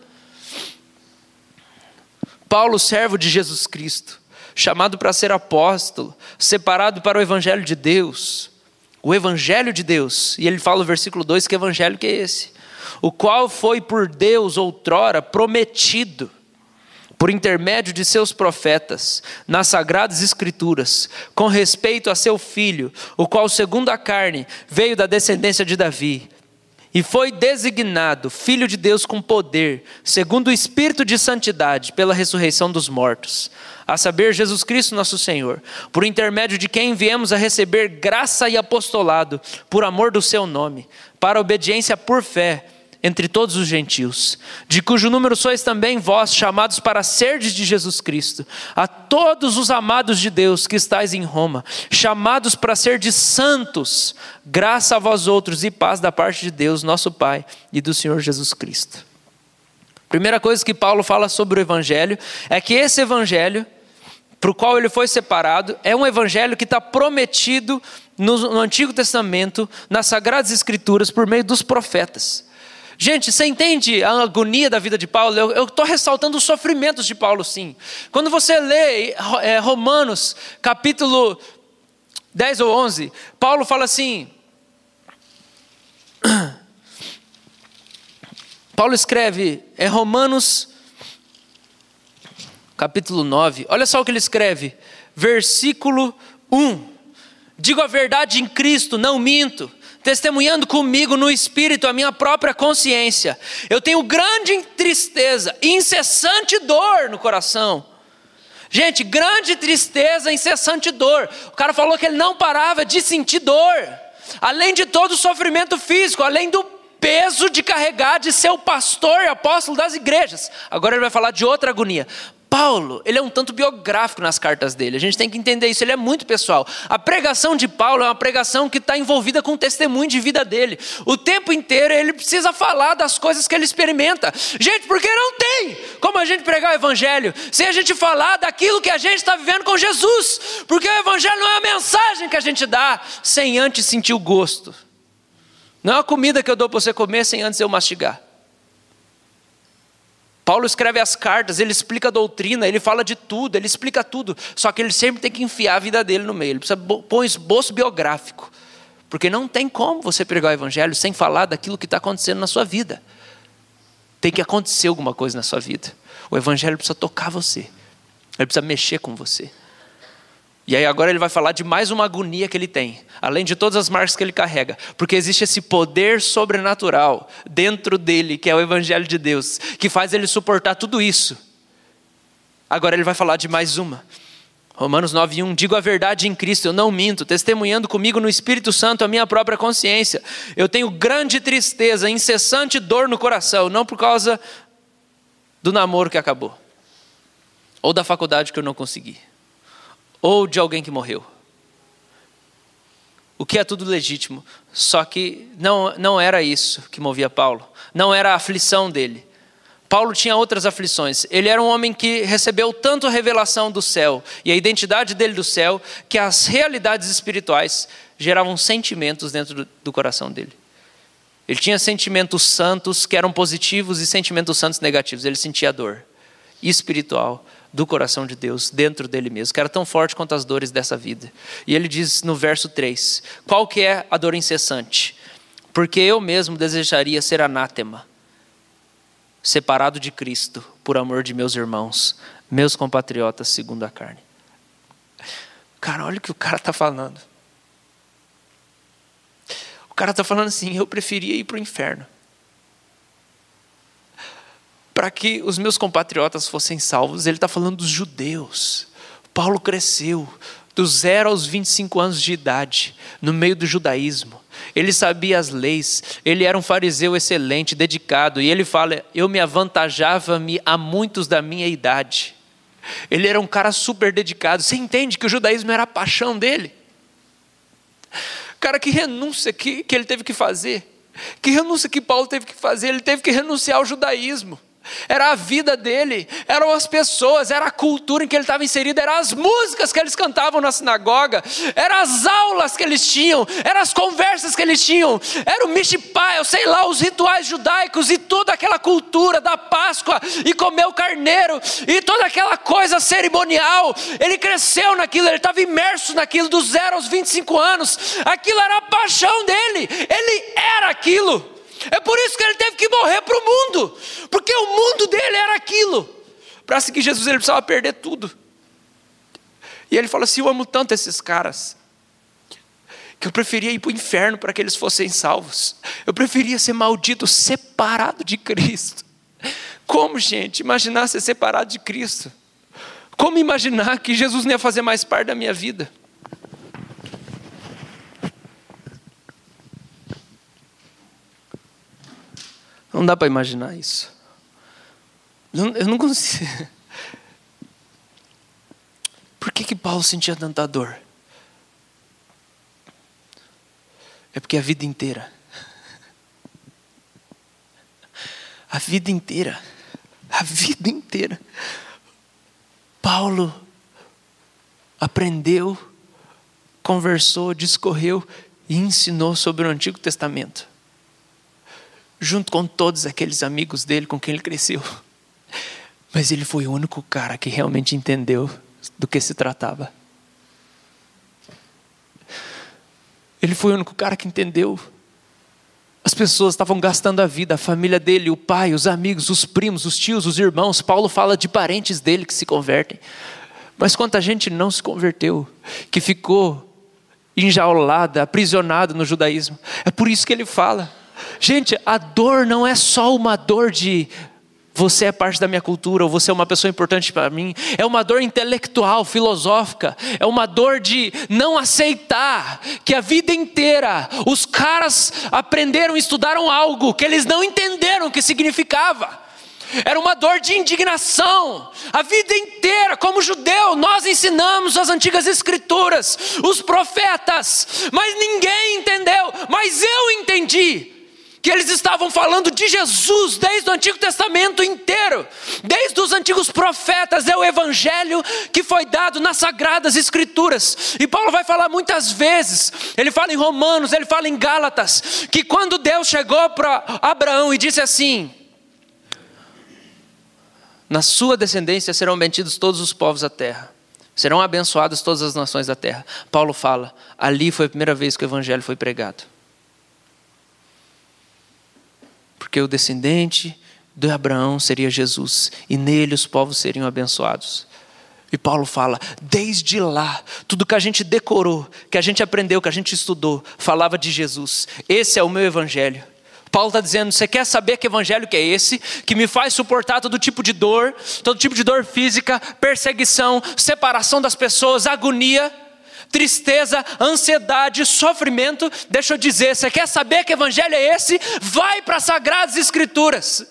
Paulo, servo de Jesus Cristo, chamado para ser apóstolo, separado para o evangelho de Deus, o evangelho de Deus, e ele fala no versículo 2 que evangelho que é esse? O qual foi por Deus outrora prometido, por intermédio de seus profetas, nas sagradas escrituras, com respeito a seu filho, o qual segundo a carne veio da descendência de Davi, e foi designado filho de Deus com poder, segundo o Espírito de santidade, pela ressurreição dos mortos, a saber Jesus Cristo nosso Senhor, por intermédio de quem viemos a receber graça e apostolado, por amor do seu nome, para a obediência por fé, entre todos os gentios, de cujo número sois também vós, chamados para serdes de Jesus Cristo, a todos os amados de Deus que estáis em Roma, chamados para serdes santos, graça a vós outros e paz da parte de Deus, nosso Pai, e do Senhor Jesus Cristo. Primeira coisa que Paulo fala sobre o evangelho, é que esse evangelho, para o qual ele foi separado, é um evangelho que está prometido no Antigo Testamento, nas Sagradas Escrituras, por meio dos profetas. Gente, você entende a agonia da vida de Paulo? Eu estou ressaltando os sofrimentos de Paulo, sim. Quando você lê Romanos, capítulo 10 ou 11, Paulo fala assim... Paulo escreve em Romanos, capítulo 9. Olha só o que ele escreve. Versículo 1. Digo a verdade em Cristo, não minto, testemunhando comigo no Espírito a minha própria consciência. Eu tenho grande tristeza, incessante dor no coração. Gente, grande tristeza, incessante dor. O cara falou que ele não parava de sentir dor. Além de todo o sofrimento físico, além do peso de carregar, de ser o pastor e apóstolo das igrejas. Agora ele vai falar de outra agonia. Paulo, ele é um tanto biográfico nas cartas dele, a gente tem que entender isso, ele é muito pessoal. A pregação de Paulo é uma pregação que está envolvida com o testemunho de vida dele. O tempo inteiro ele precisa falar das coisas que ele experimenta. Gente, porque não tem como a gente pregar o evangelho sem a gente falar daquilo que a gente está vivendo com Jesus. Porque o evangelho não é a mensagem que a gente dá sem antes sentir o gosto. Não é uma comida que eu dou para você comer sem antes eu mastigar. Paulo escreve as cartas, ele explica a doutrina, ele fala de tudo, ele explica tudo. Só que ele sempre tem que enfiar a vida dele no meio. Ele precisa pôr um esboço biográfico. Porque não tem como você pregar o evangelho sem falar daquilo que está acontecendo na sua vida. Tem que acontecer alguma coisa na sua vida. O evangelho precisa tocar você. Ele precisa mexer com você. E aí agora ele vai falar de mais uma agonia que ele tem, além de todas as marcas que ele carrega, porque existe esse poder sobrenatural dentro dele, que é o evangelho de Deus, que faz ele suportar tudo isso. Agora ele vai falar de mais uma. Romanos 9:1, digo a verdade em Cristo, eu não minto, testemunhando comigo no Espírito Santo a minha própria consciência. Eu tenho grande tristeza, incessante dor no coração, não por causa do namoro que acabou, ou da faculdade que eu não consegui, ou de alguém que morreu. o que é tudo legítimo. Só que não era isso que movia Paulo, não era a aflição dele. Paulo tinha outras aflições. Ele era um homem que recebeu tanto a revelação do céu e a identidade dele do céu, que as realidades espirituais geravam sentimentos dentro do coração dele. Ele tinha sentimentos santos que eram positivos e sentimentos santos negativos. Ele sentia dor espiritual do coração de Deus dentro dele mesmo, que era tão forte quanto as dores dessa vida. E ele diz no verso 3, qual que é a dor incessante? Porque eu mesmo desejaria ser anátema, separado de Cristo, por amor de meus irmãos, meus compatriotas segundo a carne. Cara, olha o que o cara está falando. O cara está falando assim, eu preferia ir para o inferno, para que os meus compatriotas fossem salvos. Ele está falando dos judeus. Paulo cresceu dos 0 aos 25 anos de idade, no meio do judaísmo. Ele sabia as leis, ele era um fariseu excelente, dedicado, e ele fala, eu me avantajava-me a muitos da minha idade. Ele era um cara super dedicado. Você entende que o judaísmo era a paixão dele? Cara, que renúncia que ele teve que fazer, que renúncia que Paulo teve que fazer, ele teve que renunciar ao judaísmo. Era a vida dele, eram as pessoas, era a cultura em que ele estava inserido, eram as músicas que eles cantavam na sinagoga, eram as aulas que eles tinham, eram as conversas que eles tinham, era o mishpah, eu sei lá, os rituais judaicos e toda aquela cultura da Páscoa e comer o carneiro e toda aquela coisa cerimonial. Ele cresceu naquilo, ele estava imerso naquilo dos 0 aos 25 anos, aquilo era a paixão dele, ele era aquilo. É por isso que ele teve que morrer para o mundo, porque o mundo dele era aquilo. Para seguir Jesus ele precisava perder tudo. E ele fala assim, eu amo tanto esses caras, que eu preferia ir para o inferno para que eles fossem salvos. Eu preferia ser maldito, separado de Cristo. Como, gente, imaginar ser separado de Cristo? Como imaginar que Jesus não ia fazer mais parte da minha vida? Não dá para imaginar isso. Eu não consigo. Por que Paulo sentia tanta dor? É porque a vida inteira, Paulo aprendeu, conversou, discorreu e ensinou sobre o Antigo Testamento, junto com todos aqueles amigos dele com quem ele cresceu. Mas ele foi o único cara que realmente entendeu do que se tratava. Ele foi o único cara que entendeu. As pessoas estavam gastando a vida, a família dele, o pai, os amigos, os primos, os tios, os irmãos. Paulo fala de parentes dele que se convertem. Mas quanta gente não se converteu, que ficou enjaulada, aprisionada no judaísmo. É por isso que ele fala, gente, a dor não é só uma dor de você é parte da minha cultura, ou você é uma pessoa importante para mim. É uma dor intelectual, filosófica. É uma dor de não aceitar que a vida inteira os caras aprenderam e estudaram algo que eles não entenderam o que significava. Era uma dor de indignação. A vida inteira, como judeu, nós ensinamos as antigas escrituras, os profetas, mas ninguém entendeu. Mas eu entendi que eles estavam falando de Jesus desde o Antigo Testamento inteiro, desde os antigos profetas. É o evangelho que foi dado nas Sagradas Escrituras. E Paulo vai falar muitas vezes, ele fala em Romanos, ele fala em Gálatas, que quando Deus chegou para Abraão e disse assim: na sua descendência serão benditos todos os povos da terra, serão abençoadas todas as nações da terra. Paulo fala, ali foi a primeira vez que o evangelho foi pregado. Porque o descendente de Abraão seria Jesus, e nele os povos seriam abençoados. E Paulo fala, desde lá, tudo que a gente decorou, que a gente aprendeu, que a gente estudou, falava de Jesus. Esse é o meu evangelho. Paulo está dizendo, você quer saber que evangelho que é esse? Que me faz suportar todo tipo de dor física, perseguição, separação das pessoas, agonia, tristeza, ansiedade, sofrimento. Deixa eu dizer, você quer saber que evangelho é esse? Vai para as Sagradas Escrituras.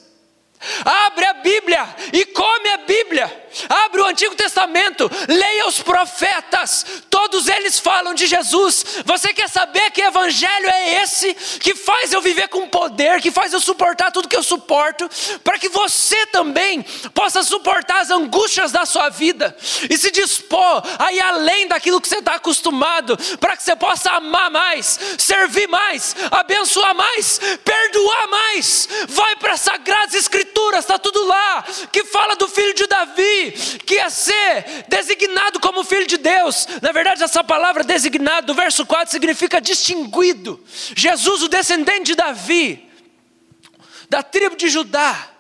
Abre a Bíblia e come a Bíblia. Abre o Antigo Testamento, leia os profetas, todos eles falam de Jesus. Você quer saber que evangelho é esse, que faz eu viver com poder, que faz eu suportar tudo que eu suporto, para que você também possa suportar as angústias da sua vida, e se dispor a ir além daquilo que você está acostumado, para que você possa amar mais, servir mais, abençoar mais, perdoar mais. Vai para as Sagradas Escrituras, está tudo lá, que fala do filho de Davi, que ia ser designado como filho de Deus. Na verdade, essa palavra designado, do verso 4, significa distinguido. Jesus, o descendente de Davi, da tribo de Judá,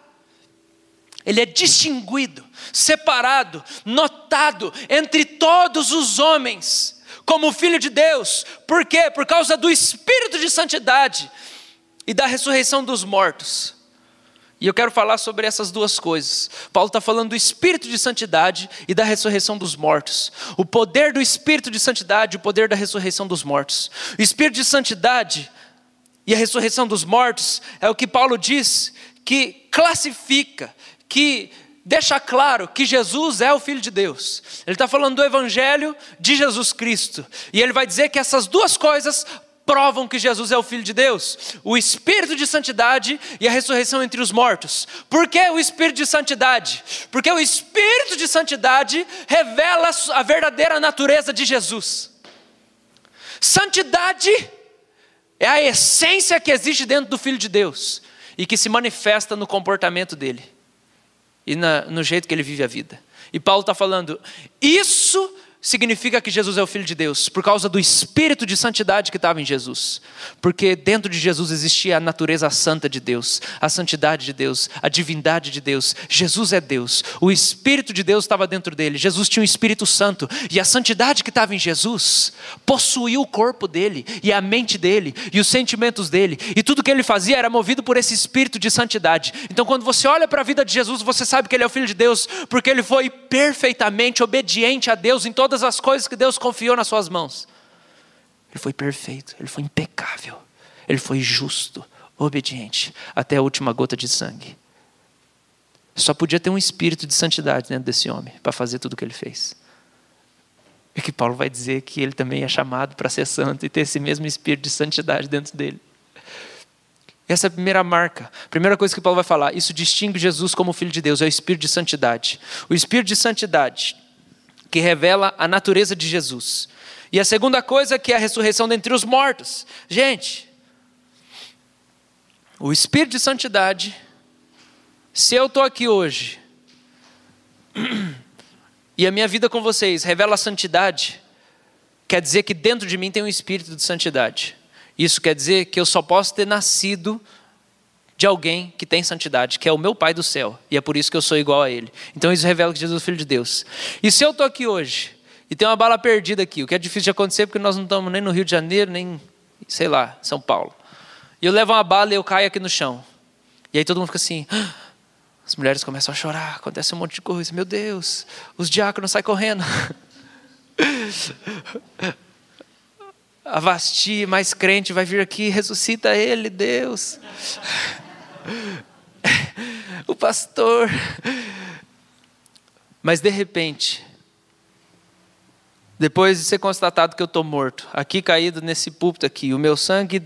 ele é distinguido, separado, notado entre todos os homens, como filho de Deus. Por quê? Por causa do Espírito de santidade e da ressurreição dos mortos. E eu quero falar sobre essas duas coisas. Paulo está falando do Espírito de santidade e da ressurreição dos mortos. O poder do Espírito de santidade e o poder da ressurreição dos mortos. O Espírito de santidade e a ressurreição dos mortos é o que Paulo diz, que classifica, que deixa claro que Jesus é o Filho de Deus. Ele está falando do Evangelho de Jesus Cristo. E ele vai dizer que essas duas coisas provam que Jesus é o Filho de Deus: o Espírito de santidade e a ressurreição entre os mortos. Por que o Espírito de santidade? Porque o Espírito de santidade revela a verdadeira natureza de Jesus. Santidade é a essência que existe dentro do Filho de Deus e que se manifesta no comportamento dele e no jeito que ele vive a vida. E Paulo está falando, isso significa que Jesus é o Filho de Deus, por causa do Espírito de santidade que estava em Jesus. Porque dentro de Jesus existia a natureza santa de Deus, a santidade de Deus, a divindade de Deus. Jesus é Deus, o Espírito de Deus estava dentro dele. Jesus tinha o Espírito Santo, e a santidade que estava em Jesus possuía o corpo dele, e a mente dele, e os sentimentos dele. E tudo que ele fazia era movido por esse Espírito de santidade. Então quando você olha para a vida de Jesus, você sabe que ele é o Filho de Deus, porque ele foi perfeitamente obediente a Deus em todas as coisas que Deus confiou nas suas mãos. Ele foi perfeito, ele foi impecável, ele foi justo, obediente, até a última gota de sangue. Só podia ter um espírito de santidade dentro desse homem, para fazer tudo o que ele fez. E que Paulo vai dizer que ele também é chamado para ser santo, e ter esse mesmo espírito de santidade dentro dele. Essa é a primeira marca, a primeira coisa que Paulo vai falar. Isso distingue Jesus como Filho de Deus, é o espírito de santidade. O espírito de santidade que revela a natureza de Jesus. E a segunda coisa, que é a ressurreição dentre os mortos. Gente, o Espírito de santidade, se eu estou aqui hoje, e a minha vida com vocês revela a santidade, quer dizer que dentro de mim tem um Espírito de santidade. Isso quer dizer que eu só posso ter nascido de alguém que tem santidade, que é o meu Pai do céu, e é por isso que eu sou igual a Ele. Então isso revela que Jesus é o Filho de Deus. E se eu estou aqui hoje, e tem uma bala perdida aqui, o que é difícil de acontecer, porque nós não estamos nem no Rio de Janeiro, nem, sei lá, São Paulo. E eu levo uma bala e eu caio aqui no chão. E aí todo mundo fica assim, as mulheres começam a chorar, acontece um monte de coisa, meu Deus, os diáconos saem correndo. A Vasti, mais crente, vai vir aqui, ressuscita ele, Deus. O pastor. Mas de repente, depois de ser constatado que eu estou morto, aqui caído nesse púlpito aqui, o meu sangue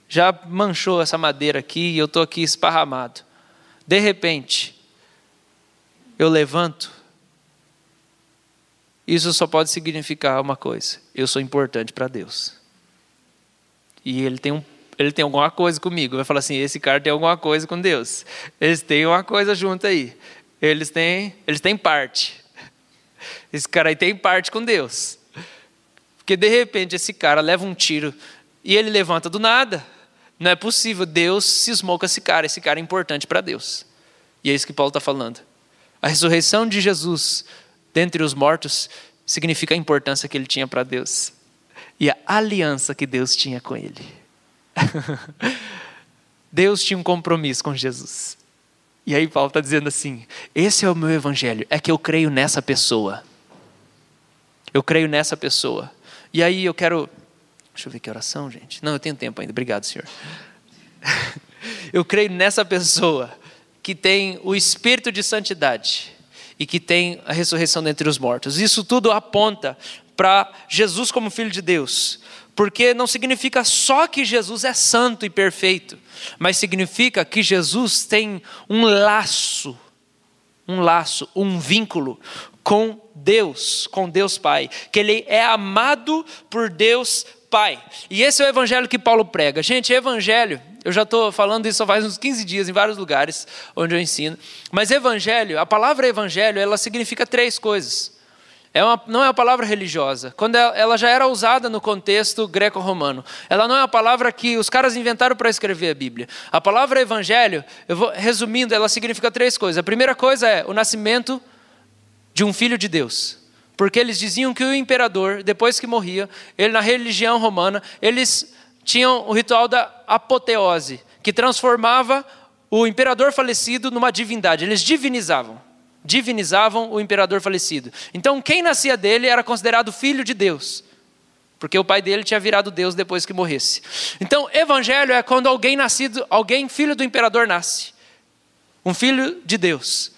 já manchou essa madeira aqui e eu estou aqui esparramado. De repente, eu levanto. Isso só pode significar uma coisa: eu sou importante para Deus. E ele tem alguma coisa comigo. Vai falar assim, esse cara tem alguma coisa com Deus. Eles têm uma coisa junto aí. Eles têm parte. Esse cara aí tem parte com Deus. Porque de repente esse cara leva um tiro e ele levanta do nada. Não é possível. Deus cismou com esse cara é importante para Deus. E é isso que Paulo está falando. A ressurreição de Jesus dentre os mortos significa a importância que ele tinha para Deus. E a aliança que Deus tinha com ele. Deus tinha um compromisso com Jesus. E aí Paulo está dizendo assim, esse é o meu evangelho, é que eu creio nessa pessoa. Eu creio nessa pessoa. E aí eu quero... Deixa eu ver que oração, gente. Não, eu tenho tempo ainda, obrigado, Senhor. Eu creio nessa pessoa que tem o Espírito de santidade e que tem a ressurreição dentre os mortos. Isso tudo aponta para Jesus como Filho de Deus, porque não significa só que Jesus é santo e perfeito, mas significa que Jesus tem um laço, um vínculo com Deus Pai, que ele é amado por Deus Pai. E esse é o evangelho que Paulo prega. Gente, evangelho, eu já estou falando isso faz uns 15 dias em vários lugares onde eu ensino, mas evangelho, a palavra evangelho, ela significa 3 coisas. Não é uma palavra religiosa. Quando ela já era usada no contexto greco-romano. Ela não é uma palavra que os caras inventaram para escrever a Bíblia. A palavra evangelho, resumindo, ela significa 3 coisas. A primeira coisa é o nascimento de um filho de Deus. Porque eles diziam que o imperador, depois que morria, ele na religião romana, eles tinham o ritual da apoteose, que transformava o imperador falecido numa divindade. Eles divinizavam o imperador falecido. Então quem nascia dele era considerado filho de Deus, porque o pai dele tinha virado Deus depois que morresse. Então evangelho é quando alguém filho do imperador nasce, um filho de Deus.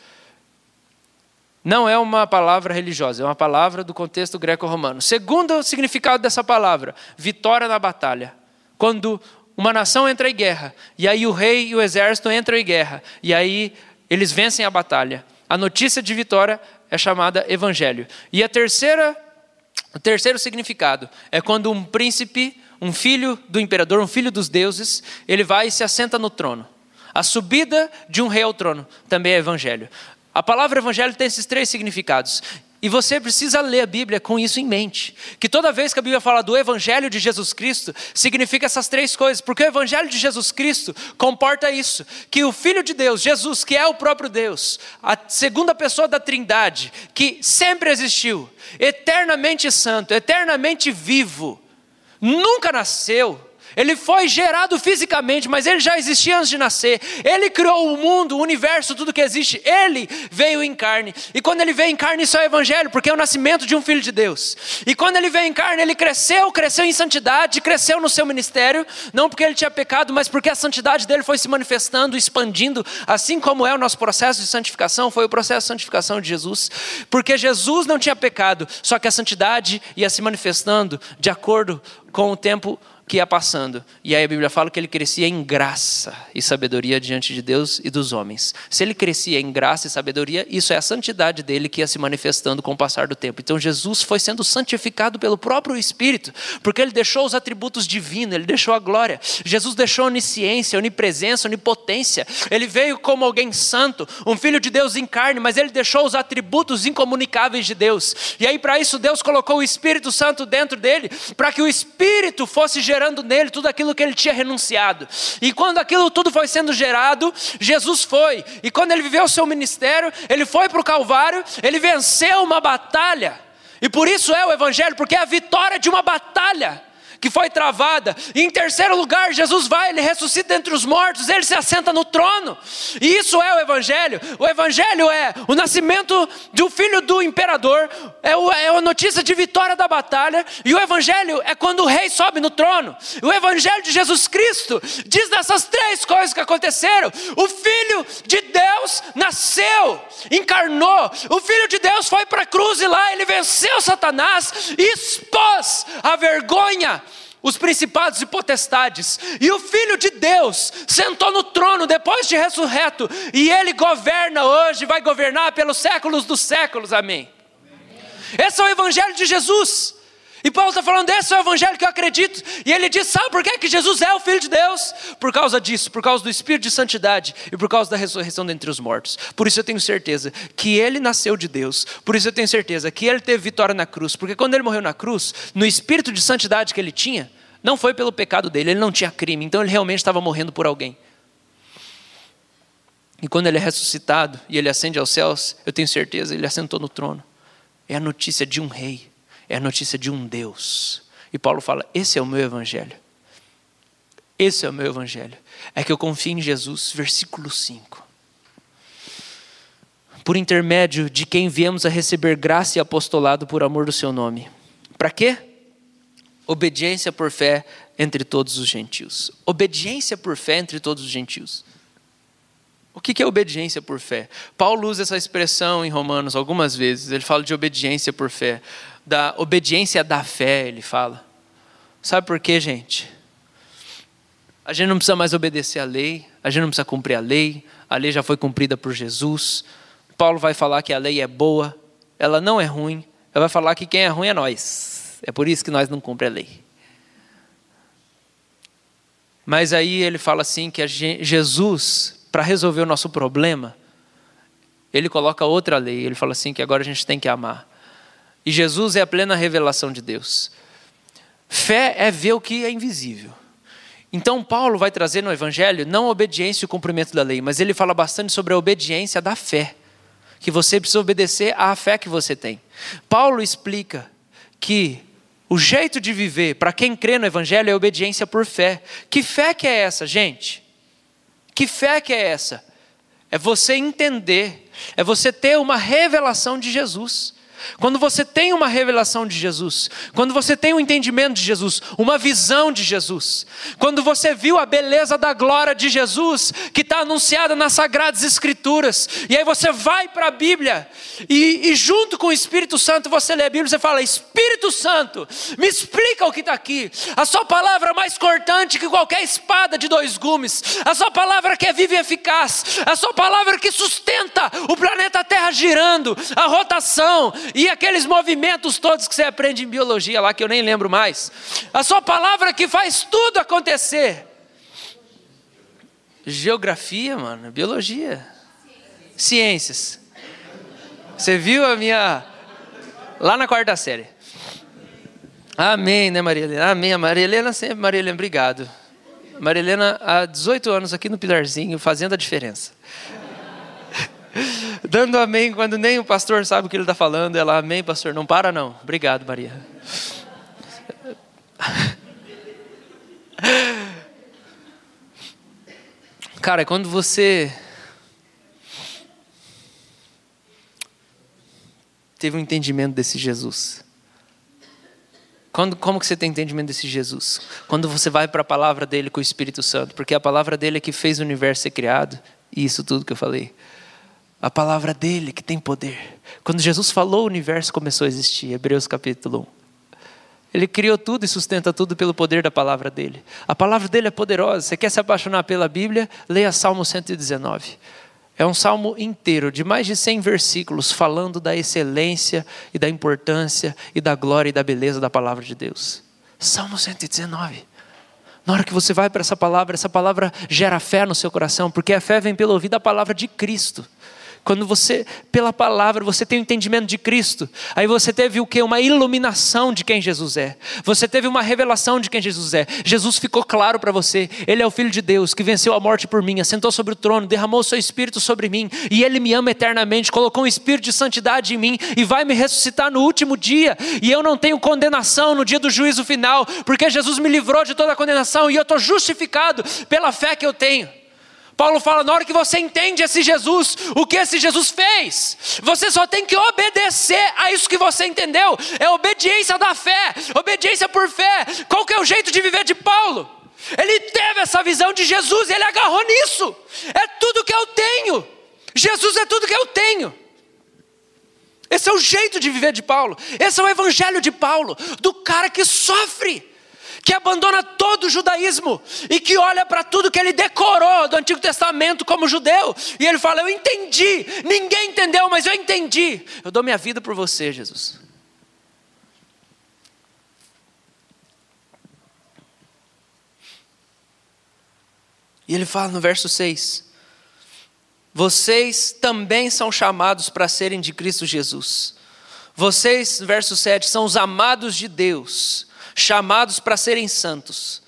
Não é uma palavra religiosa, é uma palavra do contexto greco-romano. Segundo significado dessa palavra, vitória na batalha. Quando uma nação entra em guerra, e aí o rei e o exército entram em guerra, e aí eles vencem a batalha. A notícia de vitória é chamada evangelho. E o terceiro significado é quando um príncipe, um filho do imperador, um filho dos deuses, ele vai e se assenta no trono. A subida de um rei ao trono também é evangelho. A palavra evangelho tem esses 3 significados. E você precisa ler a Bíblia com isso em mente. Que toda vez que a Bíblia fala do Evangelho de Jesus Cristo, significa essas 3 coisas. Porque o Evangelho de Jesus Cristo comporta isso. Que o Filho de Deus, Jesus, que é o próprio Deus, a segunda pessoa da Trindade, que sempre existiu, eternamente santo, eternamente vivo, nunca nasceu. Ele foi gerado fisicamente, mas ele já existia antes de nascer. Ele criou o mundo, o universo, tudo que existe. Ele veio em carne. E quando ele veio em carne, isso é o evangelho, porque é o nascimento de um filho de Deus. E quando ele veio em carne, ele cresceu em santidade, cresceu no seu ministério, não porque ele tinha pecado, mas porque a santidade dele foi se manifestando, expandindo, assim como é o nosso processo de santificação, foi o processo de santificação de Jesus. Porque Jesus não tinha pecado, só que a santidade ia se manifestando de acordo com o tempo que ia passando. E aí a Bíblia fala que ele crescia em graça e sabedoria diante de Deus e dos homens. Se ele crescia em graça e sabedoria, isso é a santidade dele que ia se manifestando com o passar do tempo. Então Jesus foi sendo santificado pelo próprio Espírito, porque ele deixou os atributos divinos, ele deixou a glória. Jesus deixou onisciência, onipresença, onipotência. Ele veio como alguém santo, um filho de Deus em carne, mas ele deixou os atributos incomunicáveis de Deus. E aí para isso Deus colocou o Espírito Santo dentro dele, para que o Espírito fosse gerando nele tudo aquilo que ele tinha renunciado. E quando aquilo tudo foi sendo gerado, Jesus foi. E quando ele viveu o seu ministério, ele foi para o Calvário, ele venceu uma batalha. E por isso é o evangelho, porque é a vitória de uma batalha que foi travada. E em terceiro lugar, Jesus vai, ele ressuscita entre os mortos, ele se assenta no trono. E isso é o evangelho. O evangelho é o nascimento do filho do imperador, é a notícia de vitória da batalha. E o evangelho é quando o rei sobe no trono. O evangelho de Jesus Cristo diz dessas 3 coisas que aconteceram. O filho de Deus nasceu, encarnou. O filho de Deus foi para a cruz e lá ele venceu Satanás e expôs a vergonha, os principados e potestades. E o Filho de Deus sentou no trono depois de ressurreto, e ele governa hoje, vai governar pelos séculos dos séculos, amém. Esse é o evangelho de Jesus. E Paulo está falando, esse é o evangelho que eu acredito. E ele diz, sabe por que Jesus é o Filho de Deus? Por causa disso, por causa do Espírito de santidade e por causa da ressurreição dentre os mortos. Por isso eu tenho certeza que ele nasceu de Deus. Por isso eu tenho certeza que ele teve vitória na cruz. Porque quando ele morreu na cruz, no Espírito de santidade que ele tinha, não foi pelo pecado dele, ele não tinha crime. Então ele realmente estava morrendo por alguém. E quando ele é ressuscitado e ele ascende aos céus, eu tenho certeza, ele assentou no trono. É a notícia de um rei. É a notícia de um Deus. E Paulo fala, esse é o meu evangelho. Esse é o meu evangelho. É que eu confio em Jesus, versículo 5. Por intermédio de quem viemos a receber graça e apostolado por amor do seu nome. Para quê? Obediência por fé entre todos os gentios. Obediência por fé entre todos os gentios. O que é obediência por fé? Paulo usa essa expressão em Romanos algumas vezes. Ele fala de obediência por fé. Da obediência da fé, ele fala. Sabe por quê, gente? A gente não precisa mais obedecer à lei. A gente não precisa cumprir a lei. A lei já foi cumprida por Jesus. Paulo vai falar que a lei é boa. Ela não é ruim. Ele vai falar que quem é ruim é nós. É por isso que nós não cumprimos a lei. Mas aí ele fala assim que Jesus, para resolver o nosso problema, ele coloca outra lei. Ele fala assim que agora a gente tem que amar. E Jesus é a plena revelação de Deus. Fé é ver o que é invisível. Então Paulo vai trazer no Evangelho não a obediência e o cumprimento da lei, mas ele fala bastante sobre a obediência da fé. Que você precisa obedecer à fé que você tem. Paulo explica que o jeito de viver para quem crê no Evangelho é obediência por fé. Que fé que é essa, gente? Que fé que é essa? É você entender, é você ter uma revelação de Jesus. Quando você tem uma revelação de Jesus, quando você tem um entendimento de Jesus, uma visão de Jesus, quando você viu a beleza da glória de Jesus, que está anunciada nas Sagradas Escrituras, e aí você vai para a Bíblia, e junto com o Espírito Santo você lê a Bíblia e você fala: Espírito Santo, me explica o que está aqui. A sua palavra é mais cortante que qualquer espada de 2 gumes, a sua palavra que é viva e eficaz, a sua palavra que sustenta o planeta Terra girando, a rotação, e aqueles movimentos todos que você aprende em biologia lá, que eu nem lembro mais. A sua palavra que faz tudo acontecer. Geografia, mano, biologia. Ciências. Você viu a minha... lá na 4ª série. Amém, né, Maria Helena? Amém, Maria Helena sempre. Maria Helena, obrigado. Maria Helena, há 18 anos aqui no Pilarzinho, fazendo a diferença. Dando amém quando nem o pastor sabe o que ele está falando. Ela: amém, pastor, não para não. Obrigado, Maria. Cara, quando você teve um entendimento desse Jesus, como que você tem entendimento desse Jesus? Quando você vai para a palavra dele com o Espírito Santo, porque a palavra dele é que fez o universo ser criado, e isso tudo que eu falei. A palavra dele que tem poder. Quando Jesus falou, o universo começou a existir. Hebreus capítulo 1. Ele criou tudo e sustenta tudo pelo poder da palavra dele. A palavra dele é poderosa. Você quer se apaixonar pela Bíblia? Leia Salmo 119. É um salmo inteiro, de mais de 100 versículos, falando da excelência e da importância e da glória e da beleza da palavra de Deus. Salmo 119. Na hora que você vai para essa palavra gera fé no seu coração, porque a fé vem pelo ouvir a palavra de Cristo. Quando você, pela palavra, você tem o entendimento de Cristo, aí você teve o quê? Uma iluminação de quem Jesus é. Você teve uma revelação de quem Jesus é. Jesus ficou claro para você. Ele é o Filho de Deus que venceu a morte por mim, assentou sobre o trono, derramou o seu Espírito sobre mim, e Ele me ama eternamente, colocou um Espírito de santidade em mim, e vai me ressuscitar no último dia, e eu não tenho condenação no dia do juízo final, porque Jesus me livrou de toda a condenação, e eu estou justificado pela fé que eu tenho. Paulo fala: na hora que você entende esse Jesus, o que esse Jesus fez, você só tem que obedecer a isso que você entendeu. É obediência da fé, obediência por fé. Qual que é o jeito de viver de Paulo? Ele teve essa visão de Jesus e ele agarrou nisso. É tudo que eu tenho. Jesus é tudo que eu tenho. Esse é o jeito de viver de Paulo. Esse é o evangelho de Paulo, do cara que sofre, que abandona todo o judaísmo e que olha para tudo que ele decorou do Antigo Testamento como judeu, e ele fala: eu entendi, ninguém entendeu, mas eu entendi, eu dou minha vida por você, Jesus. E ele fala no verso 6: vocês também são chamados para serem de Cristo Jesus. Vocês, verso 7, são os amados de Deus, chamados para serem santos.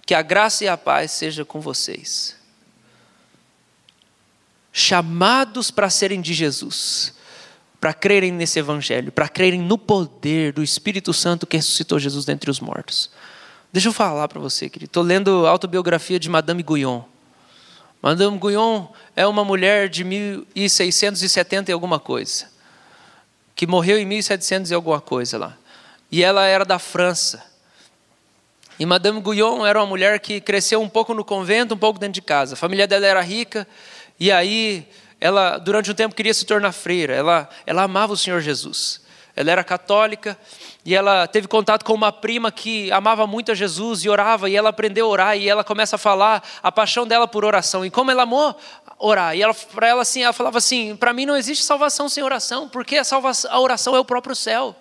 Que a graça e a paz seja com vocês. Chamados para serem de Jesus, para crerem nesse evangelho, para crerem no poder do Espírito Santo que ressuscitou Jesus dentre os mortos. Deixa eu falar para você, querido. Estou lendo a autobiografia de Madame Guyon. Madame Guyon é uma mulher de 1670 e alguma coisa, que morreu em 1700 e alguma coisa lá. E ela era da França. E Madame Guyon era uma mulher que cresceu um pouco no convento, um pouco dentro de casa. A família dela era rica, E aí, ela durante um tempo queria se tornar freira. Ela amava o Senhor Jesus. Ela era católica e ela teve contato com uma prima que amava muito a Jesus e orava. E ela aprendeu a orar e ela começa a falar a paixão dela por oração. E como ela amou orar. E para ela, assim, ela falava assim, para mim não existe salvação sem oração, porque a oração é o próprio céu.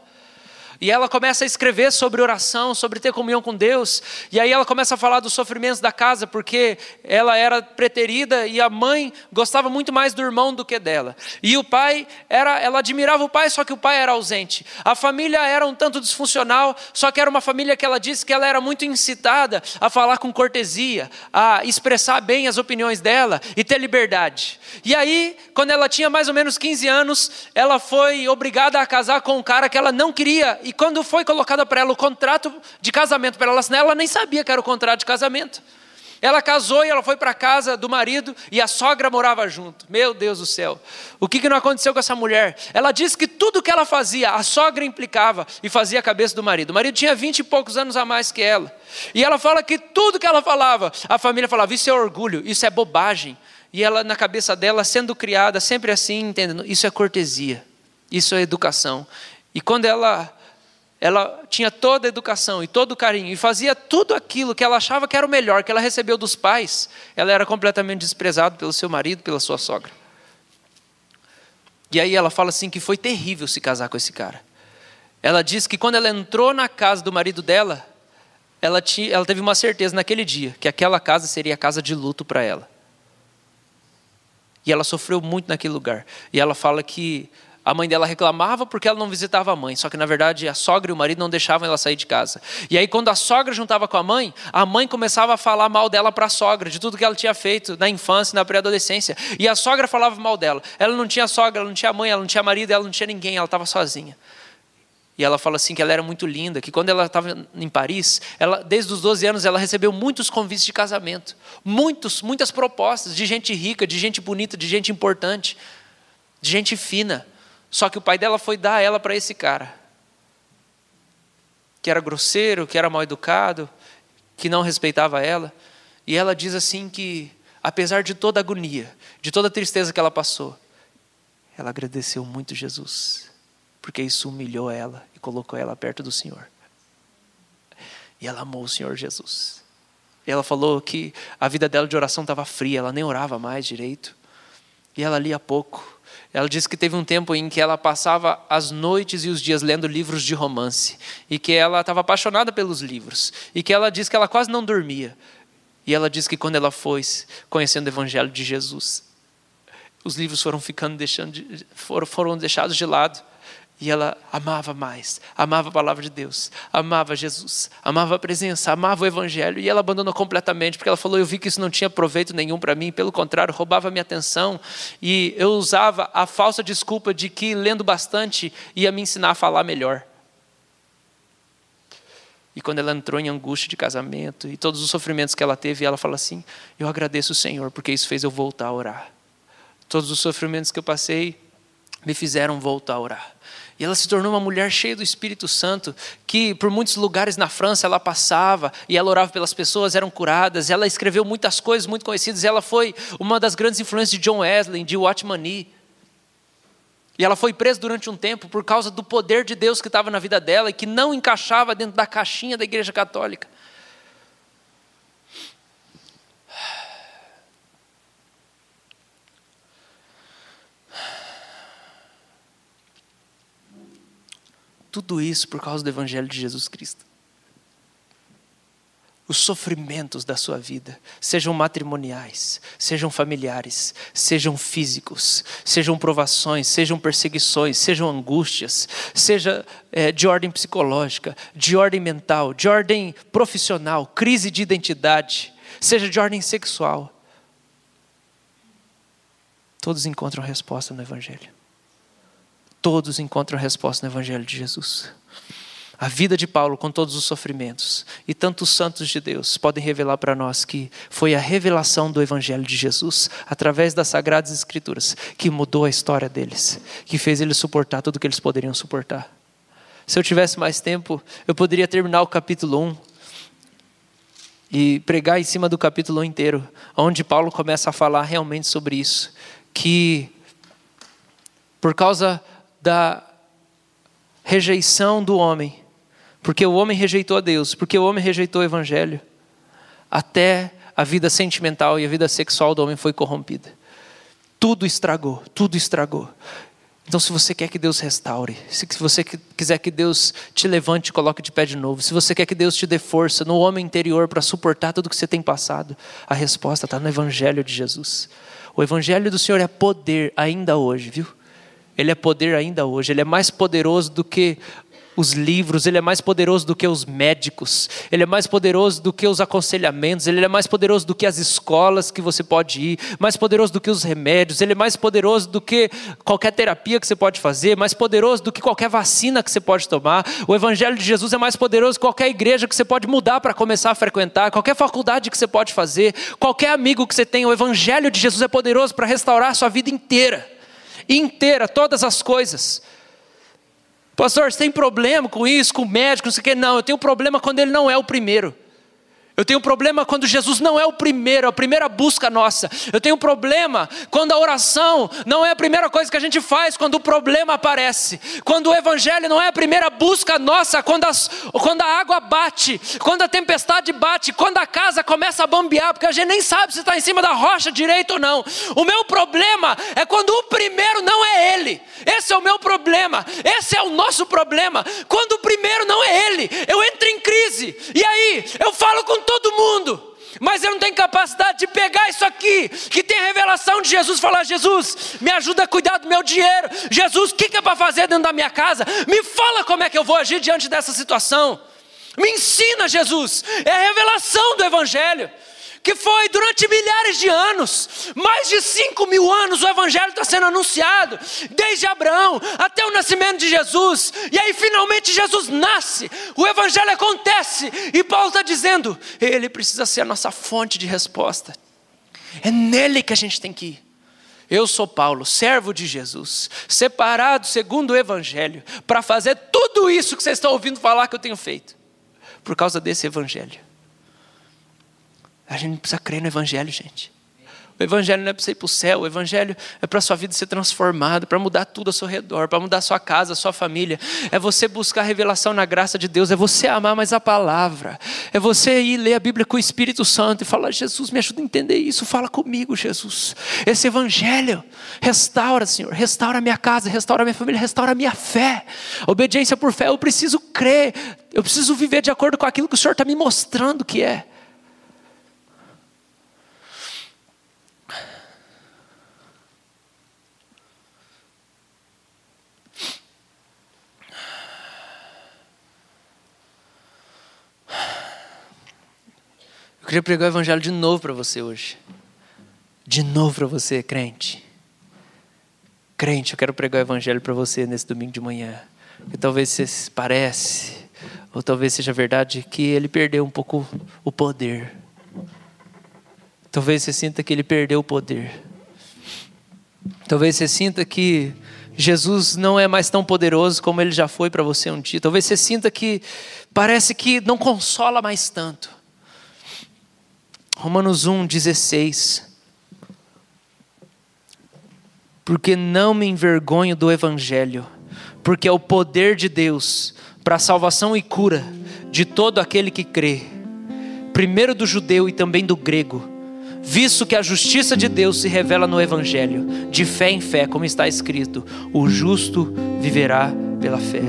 E ela começa a escrever sobre oração, sobre ter comunhão com Deus. E aí ela começa a falar dos sofrimentos da casa, porque ela era preterida e a mãe gostava muito mais do irmão do que dela. E o pai, ela admirava o pai, só que o pai era ausente. A família era um tanto disfuncional, só que era uma família que ela disse que ela era muito incitada a falar com cortesia, a expressar bem as opiniões dela e ter liberdade. E aí, quando ela tinha mais ou menos 15 anos, ela foi obrigada a casar com um cara que ela não queria. E quando foi colocada para ela o contrato de casamento para ela assinar, ela nem sabia que era o contrato de casamento. Ela casou e ela foi para a casa do marido e a sogra morava junto. Meu Deus do céu. O que não aconteceu com essa mulher? Ela disse que tudo que ela fazia, a sogra implicava e fazia a cabeça do marido. O marido tinha 20 e poucos anos a mais que ela. E ela fala que tudo que ela falava, a família falava, isso é orgulho, isso é bobagem. E ela, na cabeça dela, sendo criada sempre assim, entendendo, isso é cortesia, isso é educação. E quando ela tinha toda a educação e todo o carinho, e fazia tudo aquilo que ela achava que era o melhor, que ela recebeu dos pais, ela era completamente desprezada pelo seu marido, pela sua sogra. E aí ela fala assim que foi terrível se casar com esse cara. Ela diz que quando ela entrou na casa do marido dela, ela teve uma certeza naquele dia, que aquela casa seria a casa de luto para ela. E ela sofreu muito naquele lugar. E ela fala que a mãe dela reclamava porque ela não visitava a mãe. Só que na verdade a sogra e o marido não deixavam ela sair de casa. E aí quando a sogra juntava com a mãe começava a falar mal dela para a sogra. De tudo que ela tinha feito na infância e na pré-adolescência. E a sogra falava mal dela. Ela não tinha sogra, ela não tinha mãe, ela não tinha marido, ela não tinha ninguém. Ela estava sozinha. E ela fala assim que ela era muito linda, que quando ela estava em Paris, desde os 12 anos ela recebeu muitos convites de casamento. Muitas propostas de gente rica, de gente bonita, de gente importante, de gente fina. Só que o pai dela foi dar ela para esse cara, que era grosseiro, que era mal educado, que não respeitava ela. E ela diz assim que, apesar de toda a agonia, de toda a tristeza que ela passou, ela agradeceu muito Jesus. Porque isso humilhou ela e colocou ela perto do Senhor. E ela amou o Senhor Jesus. E ela falou que a vida dela de oração estava fria, ela nem orava mais direito. E ela lia pouco. Ela disse que teve um tempo em que ela passava as noites e os dias lendo livros de romance. E que ela estava apaixonada pelos livros. E que ela disse que ela quase não dormia. E ela disse que quando ela foi conhecendo o Evangelho de Jesus, os livros foram deixados de lado. E ela amava mais, amava a palavra de Deus, amava Jesus, amava a presença, amava o Evangelho. E ela abandonou completamente, porque ela falou, eu vi que isso não tinha proveito nenhum para mim, pelo contrário, roubava a minha atenção. E eu usava a falsa desculpa de que lendo bastante ia me ensinar a falar melhor. E quando ela entrou em angústia de casamento e todos os sofrimentos que ela teve, ela fala assim, eu agradeço o Senhor, porque isso fez eu voltar a orar. Todos os sofrimentos que eu passei me fizeram voltar a orar. E ela se tornou uma mulher cheia do Espírito Santo, que por muitos lugares na França ela passava, e ela orava pelas pessoas, eram curadas. Ela escreveu muitas coisas muito conhecidas, ela foi uma das grandes influências de John Wesley, de Watchman Nee. E ela foi presa durante um tempo por causa do poder de Deus que estava na vida dela, e que não encaixava dentro da caixinha da Igreja Católica. Tudo isso por causa do Evangelho de Jesus Cristo. Os sofrimentos da sua vida, sejam matrimoniais, sejam familiares, sejam físicos, sejam provações, sejam perseguições, sejam angústias, seja de ordem psicológica, de ordem mental, de ordem profissional, crise de identidade, seja de ordem sexual. Todos encontram resposta no Evangelho. Todos encontram resposta no Evangelho de Jesus. A vida de Paulo com todos os sofrimentos e tantos santos de Deus podem revelar para nós que foi a revelação do Evangelho de Jesus através das Sagradas Escrituras que mudou a história deles, que fez eles suportar tudo o que eles poderiam suportar. Se eu tivesse mais tempo, eu poderia terminar o capítulo 1 e pregar em cima do capítulo inteiro, onde Paulo começa a falar realmente sobre isso, que por causa da rejeição do homem, porque o homem rejeitou a Deus, porque o homem rejeitou o evangelho, até a vida sentimental e a vida sexual do homem foi corrompida. Tudo estragou, tudo estragou. Então, se você quer que Deus restaure, se você quiser que Deus te levante e coloque de pé de novo, se você quer que Deus te dê força no homem interior para suportar tudo que você tem passado, a resposta está no evangelho de Jesus. O evangelho do Senhor é poder ainda hoje, viu? Ele é poder ainda hoje, ele é mais poderoso do que os livros, ele é mais poderoso do que os médicos, ele é mais poderoso do que os aconselhamentos, ele é mais poderoso do que as escolas que você pode ir, mais poderoso do que os remédios, ele é mais poderoso do que qualquer terapia que você pode fazer, mais poderoso do que qualquer vacina que você pode tomar. O evangelho de Jesus é mais poderoso que qualquer igreja que você pode mudar para começar a frequentar, qualquer faculdade que você pode fazer, qualquer amigo que você tem. O evangelho de Jesus é poderoso para restaurar a sua vida inteira, todas as coisas. Pastor, você tem problema com isso, com o médico, não sei o que? Não, eu tenho problema quando ele não é o primeiro. Eu tenho problema quando Jesus não é o primeiro, a primeira busca nossa. Eu tenho problema quando a oração não é a primeira coisa que a gente faz quando o problema aparece. Quando o evangelho não é a primeira busca nossa, quando a água bate, quando a tempestade bate, quando a casa começa a bambear, porque a gente nem sabe se está em cima da rocha direito ou não. O meu problema é quando o primeiro não é ele. Esse é o meu problema, esse é o nosso problema. Quando o primeiro não é ele, eu entro em crise. E aí, eu falo com todo mundo, mas eu não tenho capacidade de pegar isso aqui, que tem a revelação de Jesus, falar: Jesus, me ajuda a cuidar do meu dinheiro. Jesus, o que é para fazer dentro da minha casa? Me fala como é que eu vou agir diante dessa situação. Me ensina, Jesus. É a revelação do evangelho, que foi durante milhares de anos, mais de 5.000 anos o evangelho está sendo anunciado, desde Abraão até o nascimento de Jesus. E aí finalmente Jesus nasce, o evangelho acontece, e Paulo está dizendo, ele precisa ser a nossa fonte de resposta, é nele que a gente tem que ir. Eu sou Paulo, servo de Jesus, separado segundo o evangelho, para fazer tudo isso que vocês estão ouvindo falar que eu tenho feito, por causa desse evangelho. A gente precisa crer no evangelho, gente. O evangelho não é para você ir para o céu, o evangelho é para a sua vida ser transformada, para mudar tudo ao seu redor, para mudar a sua casa, a sua família. É você buscar a revelação na graça de Deus, é você amar mais a palavra, é você ir ler a Bíblia com o Espírito Santo e falar: Jesus, me ajuda a entender isso, fala comigo, Jesus. Esse evangelho restaura, Senhor, restaura a minha casa, restaura a minha família, restaura a minha fé. Obediência por fé, eu preciso crer, eu preciso viver de acordo com aquilo que o Senhor está me mostrando que é. Eu queria pregar o evangelho de novo para você hoje. De novo para você, crente. Crente, eu quero pregar o evangelho para você nesse domingo de manhã. Que talvez você parece, ou talvez seja verdade, que ele perdeu um pouco o poder. Talvez você sinta que ele perdeu o poder. Talvez você sinta que Jesus não é mais tão poderoso como ele já foi para você um dia. Talvez você sinta que parece que não consola mais tanto. Romanos 1,16. Porque não me envergonho do evangelho, porque é o poder de Deus para a salvação e cura de todo aquele que crê, primeiro do judeu e também do grego, visto que a justiça de Deus se revela no evangelho, de fé em fé, como está escrito: o justo viverá pela fé.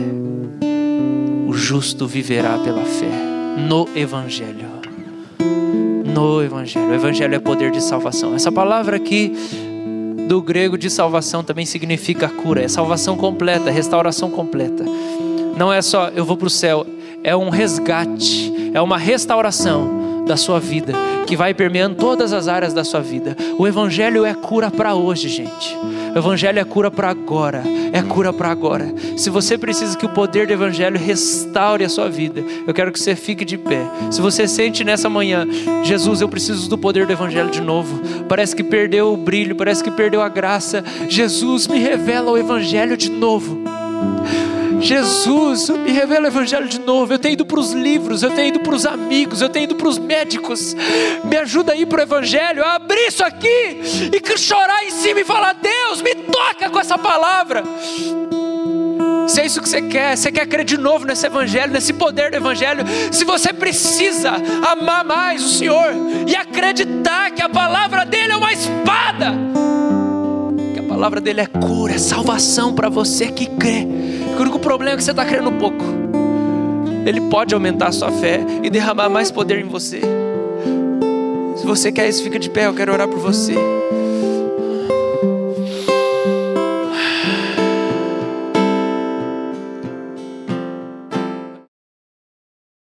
O justo viverá pela fé, no evangelho. No evangelho. O evangelho é poder de salvação. Essa palavra aqui do grego de salvação também significa cura, é salvação completa, restauração completa. Não é só eu vou para o céu, é um resgate, é uma restauração da sua vida, que vai permeando todas as áreas da sua vida. O evangelho é cura para hoje, gente. O evangelho é cura para agora, é cura para agora. Se você precisa que o poder do evangelho restaure a sua vida, eu quero que você fique de pé. Se você sente nessa manhã: Jesus, eu preciso do poder do evangelho de novo, parece que perdeu o brilho, parece que perdeu a graça. Jesus, me revela o evangelho de novo. Jesus, me revela o evangelho de novo. Eu tenho ido para os livros, eu tenho ido para os amigos, eu tenho ido para os médicos. Me ajuda a ir para o evangelho, a abrir isso aqui e chorar em cima e falar: Deus, me toca com essa palavra. Se é isso que você quer crer de novo nesse evangelho, nesse poder do evangelho, se você precisa amar mais o Senhor e acreditar que a palavra dele é uma espada, que a palavra dele é cura, é salvação para você que crê. O único problema é que você está crendo pouco. Ele pode aumentar a sua fé e derramar mais poder em você. Se você quer isso, fica de pé, eu quero orar por você.